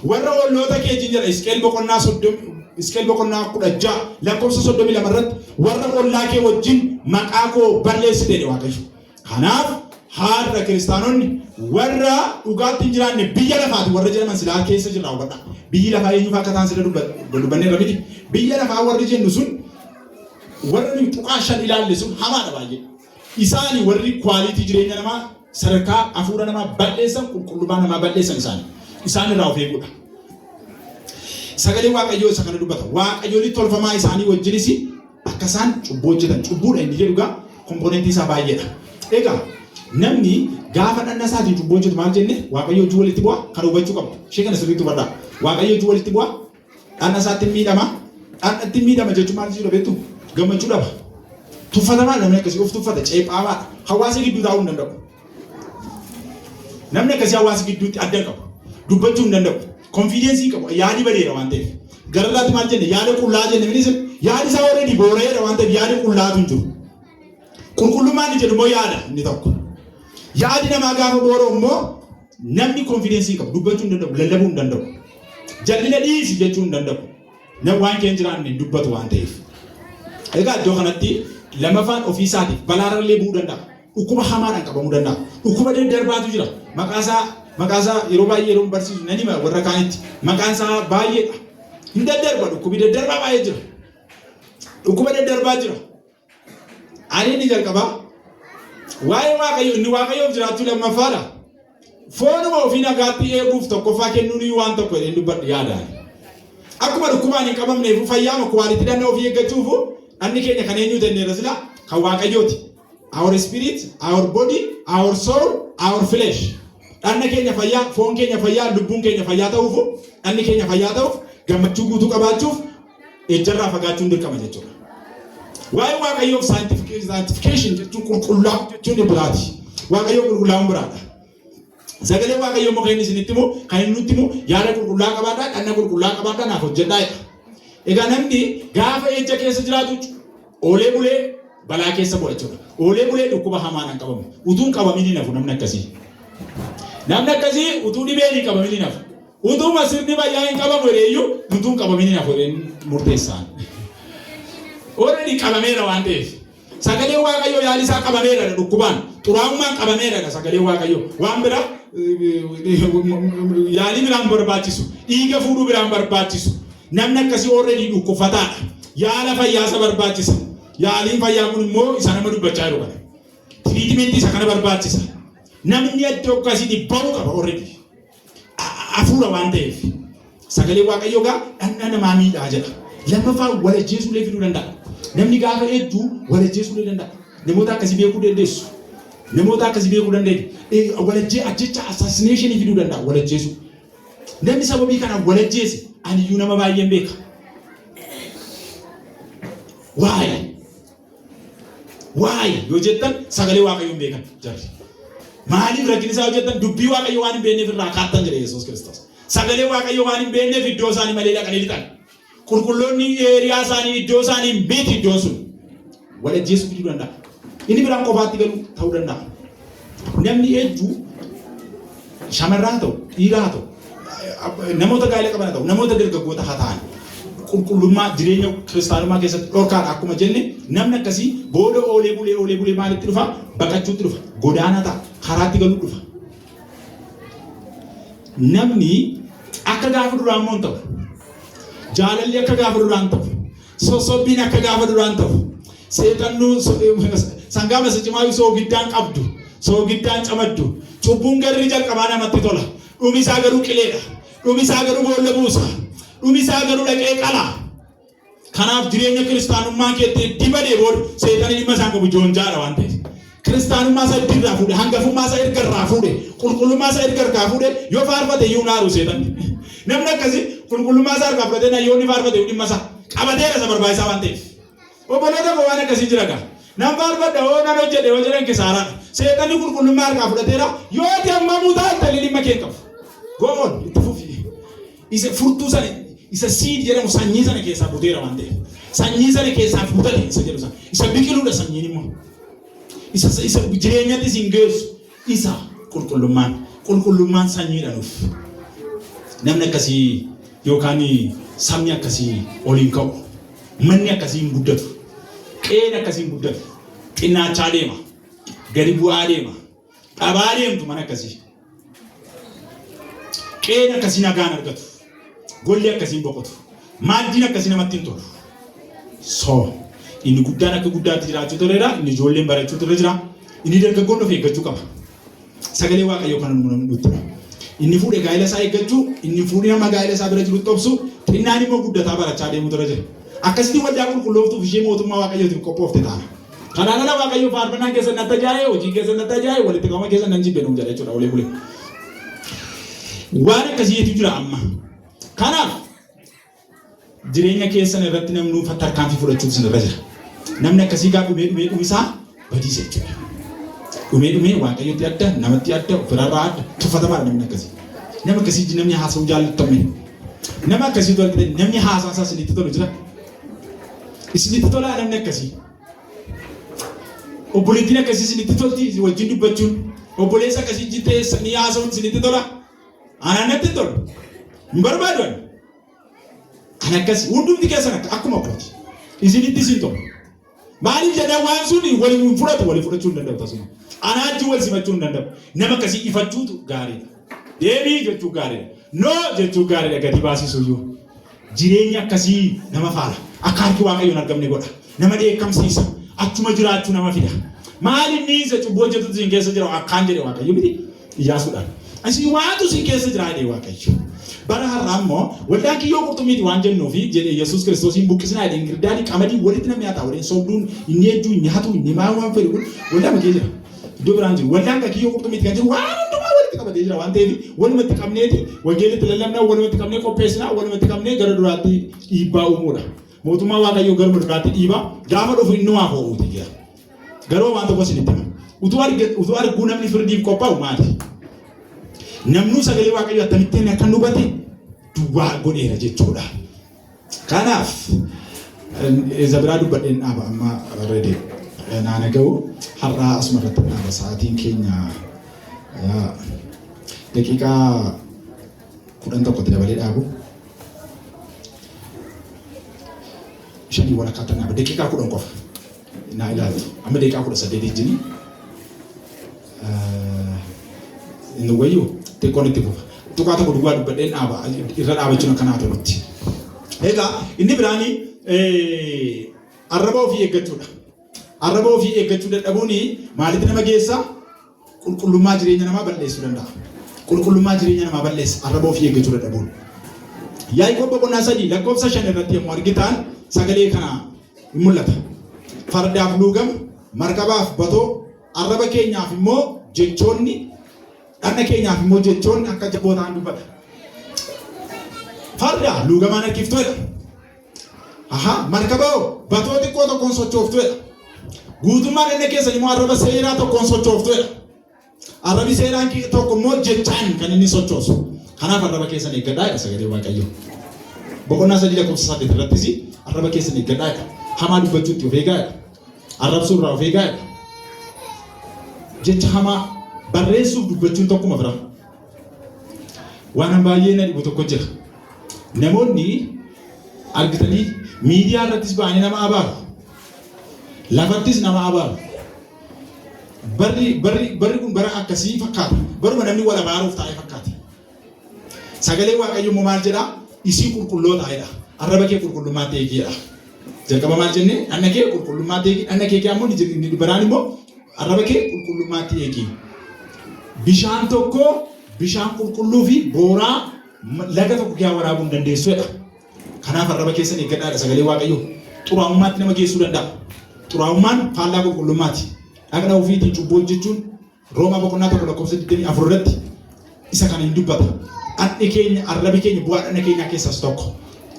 Warra olloota keetiin jedha Hisqeel boqonnaa 16 lakkoofsa 32 irratti warra ollaa kee wajjin maqaa koo balleessite Waaqayyo. Kanaaf har'a kiristaanonni warra dhugaatti hin jiraanne biyya lafaati warra jedhaman silaa keessa jira hubadha. Biyyi lafaa eenyuuf akka ta'an sila dubbanneerra miti. Biyya lafaa warri jennu sun warra tuqaa shan ilaalle sun hamaadha baay'ee. Isaanii warri kwaalitii jireenya namaa sadarkaa hafuura namaa balleessan qulqullummaa namaa balleessan isaan irraa of eeguudha. Sagalee Waaqayyoo isa kana dubbata. Waaqayyoon tolfamaa isaanii wajjinis akka isaan cubbuu hojjetan cubbuudha inni jedhu gaa komponentii isaa baay'eedha. Egaa namni gaafa dhanna isaatiin cubbuu hojjetu maal jenne Waaqayyoo wajjin walitti bu'a kan hubachuu qabdu. Ishee kana sirriitti hubadhaa. Waaqayyoo wajjin walitti bu'a dhanna isaatti miidhama. Dhanna itti miidhama jechuun maal jechuudha beektu gammachuu dhaba. Tuffatamaa namni akkasii of tuffata ceephaamaadha. Hawaasa gidduu taa'uu hin danda'u. Namni akkasii hawaasa gidduutti adda qabu. Dubbachuu hin danda'u. Confidence qabu. Yaadi bareeda waan ta'eef. Gararraatti maal jenne yaada qullaa jenne minis yaadi isaa already booreedha waan ta'eef yaada qullaatu hin jiru. Qulqullummaan jedhu immoo yaada inni tokko. Yaadi namaa gaafa boora'u immoo namni confidence qabu. Dubbachuu hin danda'u. Lallabuu hin danda'u. Jallina dhiisi jechuu hin danda'u. Namni waan keenya jiraanne dubbatu waan ta'eef. Egaa iddoo kanatti Lammaffaan ofiisaati balaarallee bu'uu danda'a. Dhukkuba hamaadhaan qabamuu danda'a. Dhukkuba daddarbaatu jira. Maqaasaa yeroo baay'ee yeroo barsiisu nani warra kaanitti maqaan isaa baay'eedha. Hin daddarba dhukkubi daddarbaa baay'ee jira. Dhukkuba daddarbaa jira. Ani ni jalqabaa. Waa'ee Waaqayyo inni Waaqayyoof jiraachuu lammaffaadha. Foonuma ofii nagaatti eeguuf tokkoffaa kennuun waan tokko jedhee dubbadhu yaadaan. Akkuma dhukkubaan hin qabamneef fayyaama kwaalitii danda'u ofii eeggachuuf dhanni keenya kan eenyu dandeera sila kan Waaqayyooti. Our spirit, our body, our soul, our flesh. Dhanna keenya fayyaa, foon keenya fayyaa, lubbuun keenya fayyaa ta'uuf, dhanni keenya fayyaa ta'uuf, gammachuu guutuu qabaachuuf ejjarraa fagaachuun dirqama jechuudha. Waa'ee Waaqayyoof saayintifikashin jechuun qulqullaa'u jechuun biraati. Waaqayyoo qulqullaa'uun biraadha. Sagalee Waaqayyoo immoo kan inni isinitti himu, kan inni nutti himu yaada qulqullaa'aa qabaadhaa, dhanna qulqullaa'aa qabaadhaa naaf hojjedhaa jedha. Egaa namni gaafa ejja keessa jiraatu oolee bulee balaa keessa bu'a jechuudha. Oolee bulee dhukkuba hamaadhaan qabamu. Utuun qabamin hin hafu namni akkasii. Namni akkasii utuu dhibeen hin qabamin hin hafu. Utuu masirni bayyaa hin qabamu iyyuu utuun qabamin hin hafu murteessaan. Already qabameera waan ta'eef. Sagalee Waaqayyoo yaali isaa qabameera dhukkubaan. Xuraa'ummaan qabameera sagalee Waaqayyoo. Waan bira yaali biraan barbaachisu. Dhiiga fuudhuu biraan barbaachisu. Namni akkasii already dhukkubfataadha. Yaala fayyaasa barbaachisa. Yaaliin fayyaa kun immoo isa nama dubbachaa jiru kana. Tiriitimentii isa kana barbaachisa. Namni iddoo akkasii bahu qaba already. Hafuura waan ta'eef. Sagalee Waaqayyoo gaa dhanna namaa miidhaa jedha. Lammaffaa walajjeesuulee fiduu danda'a. Namni gaafa hedduu walajjeesuulee danda'a. Namoota akkasii beekuu dandeessu. Namoota akkasii beekuu dandeessu. Walajjee ajjecha assassination fiduu danda'a walajjeesuu. Namni sababii kana walajjeese aniyyuu nama baay'een beeka. Waa'ee yoo jettan sagalee Waaqayyoon beekan jarri. Maaliif rakkin isaa hojjetan dubbii Waaqayyoo waan hin beekneef irraa kaattan jedhe Yesuus Kiristoos. Sagalee Waaqayyoo waan hin beekneef iddoo isaanii malee dhaqanii lixan. Qulqulloonni eeriyaa isaanii iddoo isaanii miti iddoon sun walajjeesuu fiduu danda'a. Inni biraan qofaatti galuu ta'uu danda'a. Namni hedduu shamarraa ta'u dhiiraa ta'u namoota gaa'ela qaban ta'u namoota dargaggoota haa ta'an qulqullummaa jireenya kiristaanummaa keessatti dhorkaadha akkuma jenne namni akkasii booda oolee bulee maalitti dhufa baqachuutti dhufa godaana ta'a karaatti galuu dhufa. Namni akka gaafa duraan moo ta'u jaalalli akka gaafa duraan ta'u sossobbiin akka gaafa duraan ta'u seexannuu sangaa masicimaa soogiddaan qabdu soogiddaan camaddu cubbuun garri jalqabaa namatti tola dhumisaa garuu qileedha dhumisaa garuu boolla buusa dhumisaa garuu dhaqee qala. Kanaaf jireenya kiristaanummaa keetti dibadee booda seexanni dhimma isaan qabu joonjaadha waan ta'eef. Kiristaanummaa isaa irraa fuudhe hangafummaa isaa irraa fuudhe qulqullummaa isaa irraa fuudhe yoo faarfate iyyuu naaru seexanni. Namni akkasii qulqullummaa isaa irraa fudhatee nayyoonni faarfate dhimma isaa qabateera isa barbaachisaa waan ta'eef. Obboloota koo waan akkasii jira gaa. Nam faarfadha oo nan hojjedhe yoo jedhan kisaaraadha. Seexanni qulqullummaa irraa fudhateera yoo deemamuu taate dhimma kee qabu. Goon itti fufi. Isa furtuu sana isa siid jedhamu sanyii sana keessaa buteera waan ta'eef. Sanyii sana keessaa fuudhate isa jedhu sana. Isa biqiluudha sanyiin immoo. Isa jireenyatti isin geessu isa qulqullummaan sanyiidha nuuf. Namni akkasii yookaan sabni akkasii oliin ka'u. Manni akkasii hin guddatu. Qeen akkasii hin guddatu. Xinnaachaa deema. Gadi bu'aa deema. Dhabaa deemtu mana akkasii. Qeen akkasii nagaan argatu. Golli akkasii boqotu. Maaddiin akkasii namatti hin tolu. Inni guddaan akka guddaatti jiraachuu toleera. Inni ijoolleen barachuu tolee jira. Inni dargaggoon of eeggachuu qaba. Sagalee Waaqayyoo kana nutti hima. Inni fuudhee gaa'ela isaa eeggachuu, inni fuudhee nama gaa'ela isaa bira jirutti obsu, xinnaan immoo guddataa barachaa deemuu tolee jira. Akkasitti waldaa qulqullooftuuf ishee mootummaa Waaqayyootiif qophoofte taana. Kanaan ala Waaqayyoo faarfannaa keessa natti ajaa'ee, hojii keessa natti ajaa'ee, walitti qabama keessa nan jibbe nuun jedha jechuudha olee bulee. Waan akkasiitu jira amma. Kanaaf jireenya keessan irratti namni tarkaanfii fudhachuuf sin irra jira. Namni akkasii gaafa dhumee isaa badiisa jechuudha. Dhumee Waaqayyootti adda, namatti adda, ofirraa adda, tuffatamaadha namni akkasii. Nama akkasii namni haasa'uu jaallatame. Nama akkasii namni haasaa isaa isinitti tolu jira. Isinitti tolaa namni akkasii. Obboleettiin akkasii isinitti tolti wajjin dubbachuun. Obboleessa akkasii jittee ni haasa'uun isinitti tola. Anaan natti tolu. Hin barbaadu. Kan akkasii hundumti keessan akkuma kooti. Isinitti isin tolu. Maaliif jedhan waan suni waliin fudhachuu hin danda'u tasuma. Anaachi wal simachuu hin danda'u. Nama akkasii ifachuutu gaariidha. Deebii jechuu gaariidha. No jechuu gaariidha gadi baasisuyyuu. Jireenya akkasii nama faala. Akka harki Waaqayyoon argamne godha. Nama dheekkamsiisa. Achuma jiraachuu nama fida. Maali inni isa cubboo hojjetu siin keessa jira akkaan jedhe Waaqayyo miti Iyyaasuudhaan. Asii waatu siin keessa jira jedhe Waaqayyo. Bara har'aa immoo waldaan kiyyoo qurxummiiti waan jennuufi jedhe Yesuus Kiristoosiin buqqisnaa jedhe ingirdaadii qamadii walitti namni haa ta'u waliin soobduun inni hedduu nyaatu inni maa waan fedhu kun waldaan bakkee jira. Iddoo biraan jiru waldaan kiyyoo qurxummiiti kan jiru waan hundumaa walitti qabatee jira waan ta'eef walumatti qabneeti wangeelatti lallabnaa walumatti qabnee qopheessinaa walumatti qabnee gara duraatti dhiibbaa uumuudha. Mootummaa Waaqayyoo gara duraatti dhiibbaa gaafa dhufu inni waa ho'uuti jira. Garuu waan tokko isinitti hima. Utuu arguu namni firdiif qophaa'u maali? Namni sagalee Waaqayyoo akkamittiin akka hubate duwwaa godheera jechuudha. Kanaaf Zabiraa dubbadheen dhaaba amma reedee naana ga'u har'aa asuma irratti dhaaba sa'aatiin keenya daqiiqaa 11 dabalee dhaabu. Shanii walakkaatti dhaaba daqiiqaa 10 qofa. Naa ilaaltu amma daqiiqaa 18 jini inni wayyuu xiqqoon itti fufa tuqaa tokko duwwaa dubbadheen dhaaba irra dhaabachuun akkanaa ta'utti. Egaa inni biraanii arraba ofii eeggachuudha. Arraba ofii eeggachuu dadhabuun maalitti nama geessa? Qulqullummaa jireenya namaa balleessuu danda'a. Qulqullummaa jireenya namaa balleessa arraba ofii eeggachuu dadhabuun. Yaa'ikoob boqonnaa 3 lakkoofsa 5 irratti yommuu argitan sagalee kana hin mul'ata. Fardaaf luugama, markabaaf batoo, arraba keenyaaf immoo jechoonni, dhagna keenyaaf immoo jechoonni akka jabbootaan dubbata. Farda luugamaan harkiftoodha. Markabaa batoo xiqqoo tokkoon sochooftuudha. Guutummaa dhagna keessan immoo arraba seeraa tokkoon sochooftuudha. Arrabi seeraan tokko immoo jechaan kan inni sochoosu. Kanaaf arraba keessan eeggadhaa sagalee Waaqayyoo. Boqonnaa 3 lakkoofsa 8 irrattis arraba keessan eeggadhaa. Hamaa dubbachuutti of eegaa. Arrabsuu irraa of eegaa. Jecha hamaa barreessuuf dubbachuun tokkuma bira. Waan baay'ee na dhibu tokko jira. Namoonni argitanii miidiyaa irrattis ba'anii nama abaaru. Lafattis nama abaaru. Barri kun bara akkasii fakkaata. Baruma namni wal abaaruuf taa'ee fakkaata. Sagalee Waaqayyoo immoo maal jedhaa? Isii qulqulloota jedha. Arraba kee qulqullummaatti eegidha. Jalqaba maal jennee dhagna kee qulqullummaatti eegi. Dhagna kee ammoo ni biraan immoo arraba kee qulqullummaatti eegi. Bishaan tokko bishaan qulqulluu fi booraa laga tokko kee waraabuu hin dandeessuudha. Kanaaf arraba keessan eeggadhaadha sagalee Waaqayyoo. Xuraa'ummaatti nama geessuu danda'a. Xuraa'ummaan faallaa qulqullummaati. Dhagna ofiitiin cubbuu hojjechuun Roomaa boqonnaa 1 lakkoofsa 24 irratti isa kana hin dubbata. Dhagni keenya arrabi keenya bu'aa dhagna keenyaa keessaas tokko.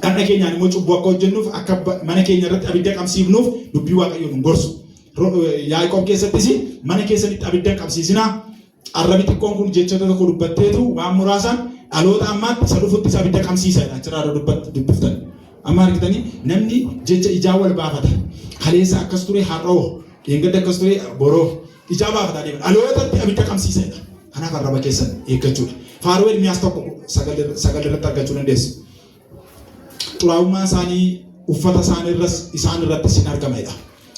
Dhagna keenyaan immoo cubbuu akka hojjennuuf akka mana keenya irratti abidda qabsiifnuuf dubbii Waaqayyoo nu gorsu. Yaa'ikoob keessattis mana keessanitti abidda qabsiisinaa. Arrabi xiqqoon kun jechoota tokko dubbatteetu waan muraasaan dhaloota ammaatti isa dhufuttis abidda qabsiisadha achirraa dubbiftan. Amma argitanii namni jecha ijaa wal baafata. Kaleessa akkas ture har'oo, dheengadda akkas ture boroo ijaa baafata deema. Dhalootatti abidda qabsiisadha. Kanaaf arraba keessan eeggachuudha. Faaruu Ermiyaas tokko 9 irratti argachuu dandeessu. Xuraa'ummaan isaanii uffata isaan irratti sin argameedha.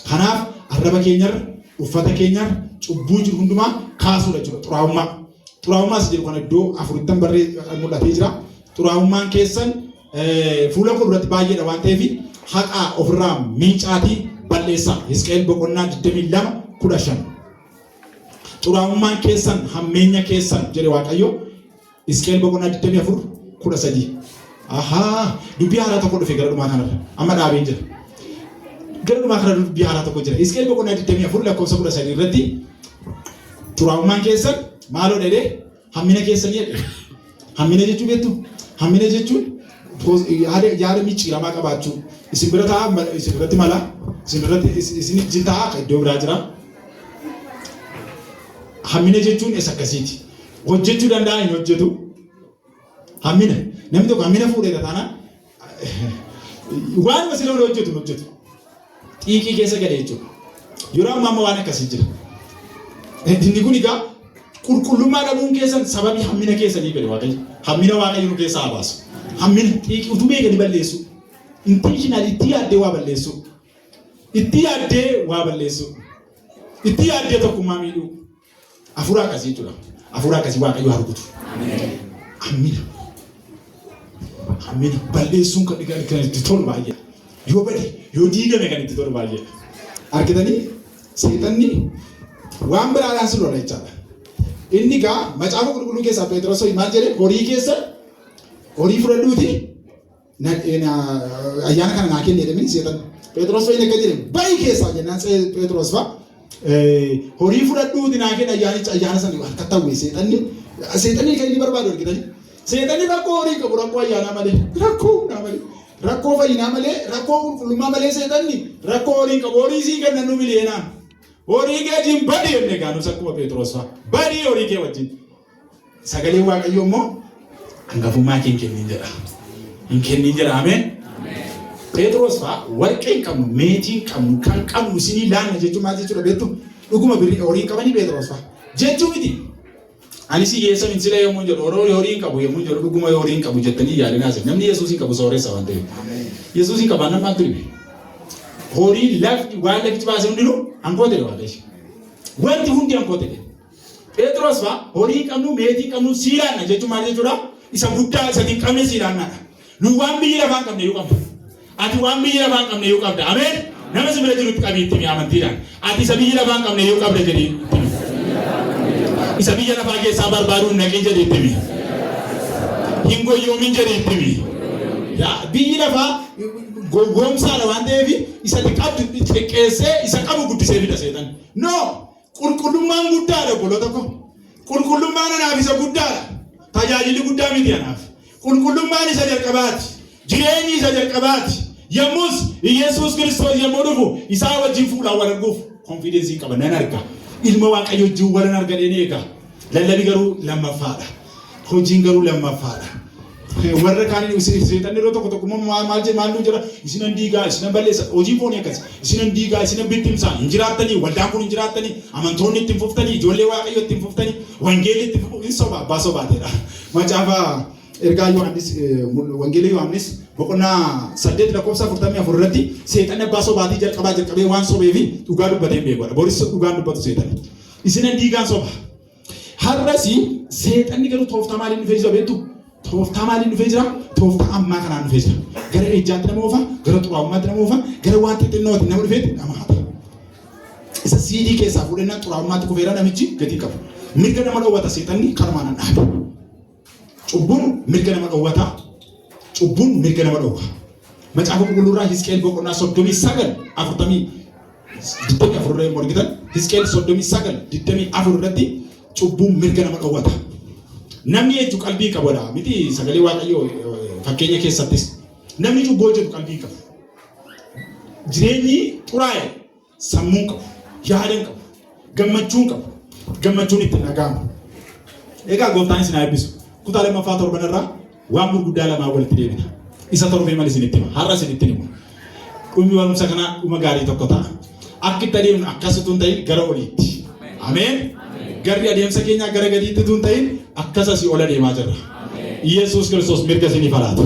Kanaaf arraba keenyarra uffata keenyarra cubbuu jiru hundumaa kaasuudha jechuudha. Xuraa'ummaas jedhu kana iddoo 40 mul'atee jira. Xuraa'ummaan keessan fuula fuulduratti baay'eedha waan ta'eef haqaa ofirraa miicaatii balleessaa. Hisqeel boqonnaa 22:15. Xuraa'ummaan keessan hammeenya keessan jedhe Waaqayyo. Hisqeel boqonnaa 24:13. Dubbii haaraa tokko dhufe gara dhumaa kanarra. Amma dhaabeen jira. Gara dhumaa kanarra dubbii haaraa tokko jira. Hisqeel boqonnaa 24 lakkoofsa 13 irratti xuraa'ummaan keessan maaloo dhedhee hammina keessanii jedhe. Hammina jechuun beektu? Hammina jechuun yaada micciiramaa qabaachuu. Isin biratti mala. Isin jitaa iddoo biraa jira. Hammina jechuun isa akkasiiti. Hojjechuu danda'a hin hojjetu. Hammina. Namni tokko hammina fuudhee taana waan masila wal hojjetu. Xiiqii keessa galee jechuudha. Yeroo ammaa waan akkasii jira. Inni kun egaa qulqullummaa dhabuun keessan sababii hammina keessanii gadi Waaqayyo. Hammina Waaqayyo nu keessaa baasu. Hammina xiiqii utubee gadi balleessu. Intentionally itti yaaddee waa balleessu. itti yaaddee waa balleessu. Itti yaaddee tokkummaa miidhuu. Hafuura akkasii jechuudha. Hafuura akkasii Waaqayyo argutu. Amina. Amina. Balleessuun kan itti tolu baay'ee. Yoo bade yoo diigame kan itti tolu baay'ee. Argitanii seexanni waan biraadhaan si lola jechaadha. Inni gaa macaafa qulqulluu keessaa Phexros maal jedhe horii keessa horii fudhadhuuti ayyaana kana naa kenni jedhanii seexan Phexros fayyina akka jedhe baay'ee keessaa jennaan Phexros fa'a horii fudhadhuuti naa kenni ayyaana sana harka ta'uwe seexanni kan inni barbaadu argitanii seexanni rakkoo horii qabu rakkoo ayyaanaa malee rakkoo fayyinaa malee rakkoo qulqullummaa malee seexanni rakkoo horii qabu horii sii kennan nu miliyeenaan horii keetiin badii enne gaanus akkuma Phexros fa'a badii horii kee wajjin sagalee Waaqayyoo immoo hangafummaa kee hin kennin jedha ameen. Phexros fa'a warqee hin qabnu meetii hin qabnu kan qabnu isinii laanna jechuun maal jechuudha beektu dhuguma birrii horii qabanii Phexros fa'a jechuu miti. Anis Yesuus hin sila yommuu jedhu horii hin qabu yommuu jedhu dhuguma horii hin qabu jettanii yaadinaa namni Yesuus hin qabu sooressa waan ta'eef. Yesuus hin qaban nama maaltu dhibe? Horii lafti waan lafti baasee hundinuu hanqoote dha waaqayyo. Wanti hundi hanqoote dha. Phexros fa'a horii hin qabnu meetii hin qabnu siilaanna jechuun maal jechuudha? Isa guddaa isa hin qabne siilaannaadha. Nu waan biyyi lafaa hin qabne yoo qabda. Ati waan biyyi lafaa hin qabne yoo qabda. Ameen. Nama si bira jirutti qabii itti mi amantiidhaan. Ati isa biyyi lafaa hin qabne yoo qabda jedhee itti mi. Isa biyya lafaa keessaa barbaaduun naqee jedhee itti mi. Hin goyyoomin jedhee itti mi. Biyyi lafaa gowwoomsaadha waan ta'eef isa qabdu xiqqeessee isa qabu guddisee fida seetan. No! Qulqullummaan guddaadha obboloota ko. Qulqullummaan anaaf isa guddaadha. Tajaajilli guddaa miti anaaf. Qulqullummaan isa jalqabaati. Jireenyi isa jalqabaati. Yommus Yesuus Kiristoos yommuu dhufu isaa wajjin fuudhaan wal arguuf konfiidensii qaba nan arga. Ilma Waaqayyoo wajjin wal arga dheenee eega. Lallabi garuu lammaffaadha. Hojiin garuu lammaffaadha. Warra kaaniin seetan yeroo tokko tokkummaa maal jira isinan diigaa isinan balleessa hojii foonii akkas isinan diigaa isinan bittimsaa hin jiraattanii waldaan kun hin jiraattanii amantoonni ittiin fuftanii ijoollee Waaqayyoo ittiin fuftanii wangeelli ittiin fuftanii soba abbaa sobaateedha. Macaafa ergaa Yohaannis wangeelli Yohaannis boqonnaa 8:44 irratti seetan abbaa sobaatii jalqabee waan sobeef dhugaa dubbatee beekudha. Boris dhugaan dubbatu seetan isinan diigaan soba. Har'asi seetanni garuu tooftaa maaliin dhufee jira beektu? Tooftaa maaliin dhufee jira? Tooftaa ammaa kanaan dhufee jira. Gara ejjaatti nama oofa, gara xuraa'ummaatti nama oofa, gara waan xixinnootti nama dhufeetti nama haata. Isa siidii keessaa fuudhannaa xuraa'ummaatti kufeera namichi gatii qabu. Mirga nama dhowwata seetanni kanumaan dhaabe. Cubbuun mirga nama dhowwata. Cubbuun mirga nama dhowwa. Macaafa qulqulluurraa Hisqeel boqonnaa 39:24 irraa morgitan Hisqeel 39:24 irratti cubbuun mirga nama dhowwata. Namni ejju qalbii qabudha miti sagalee Waaqayyoo fakkeenya keessattis namni cubboo jedhu qalbii qaba. Jireenyi xuraa'e sammuun qabu, yaada qabu, gammachuun qabu, gammachuun itti dhaga'amu. Egaa gooftaan isin haa eebbisu. Kutaa lammaffaa torbanirraa waan gurguddaa lamaa walitti deebina. Isa torbee malee isinitti hima. Har'a isinitti himu. Dhumni barumsa kanaa dhuma gaarii tokko ta'a. Akka itti adeemnu akkasitu hin ta'in gara oliitti. Ameen. Garri adeemsa keenyaa gara gadiitti tun ta'in akkasas ol adeemaa jirra. Yesuus Kiristoos mirga isiniif haa laatu.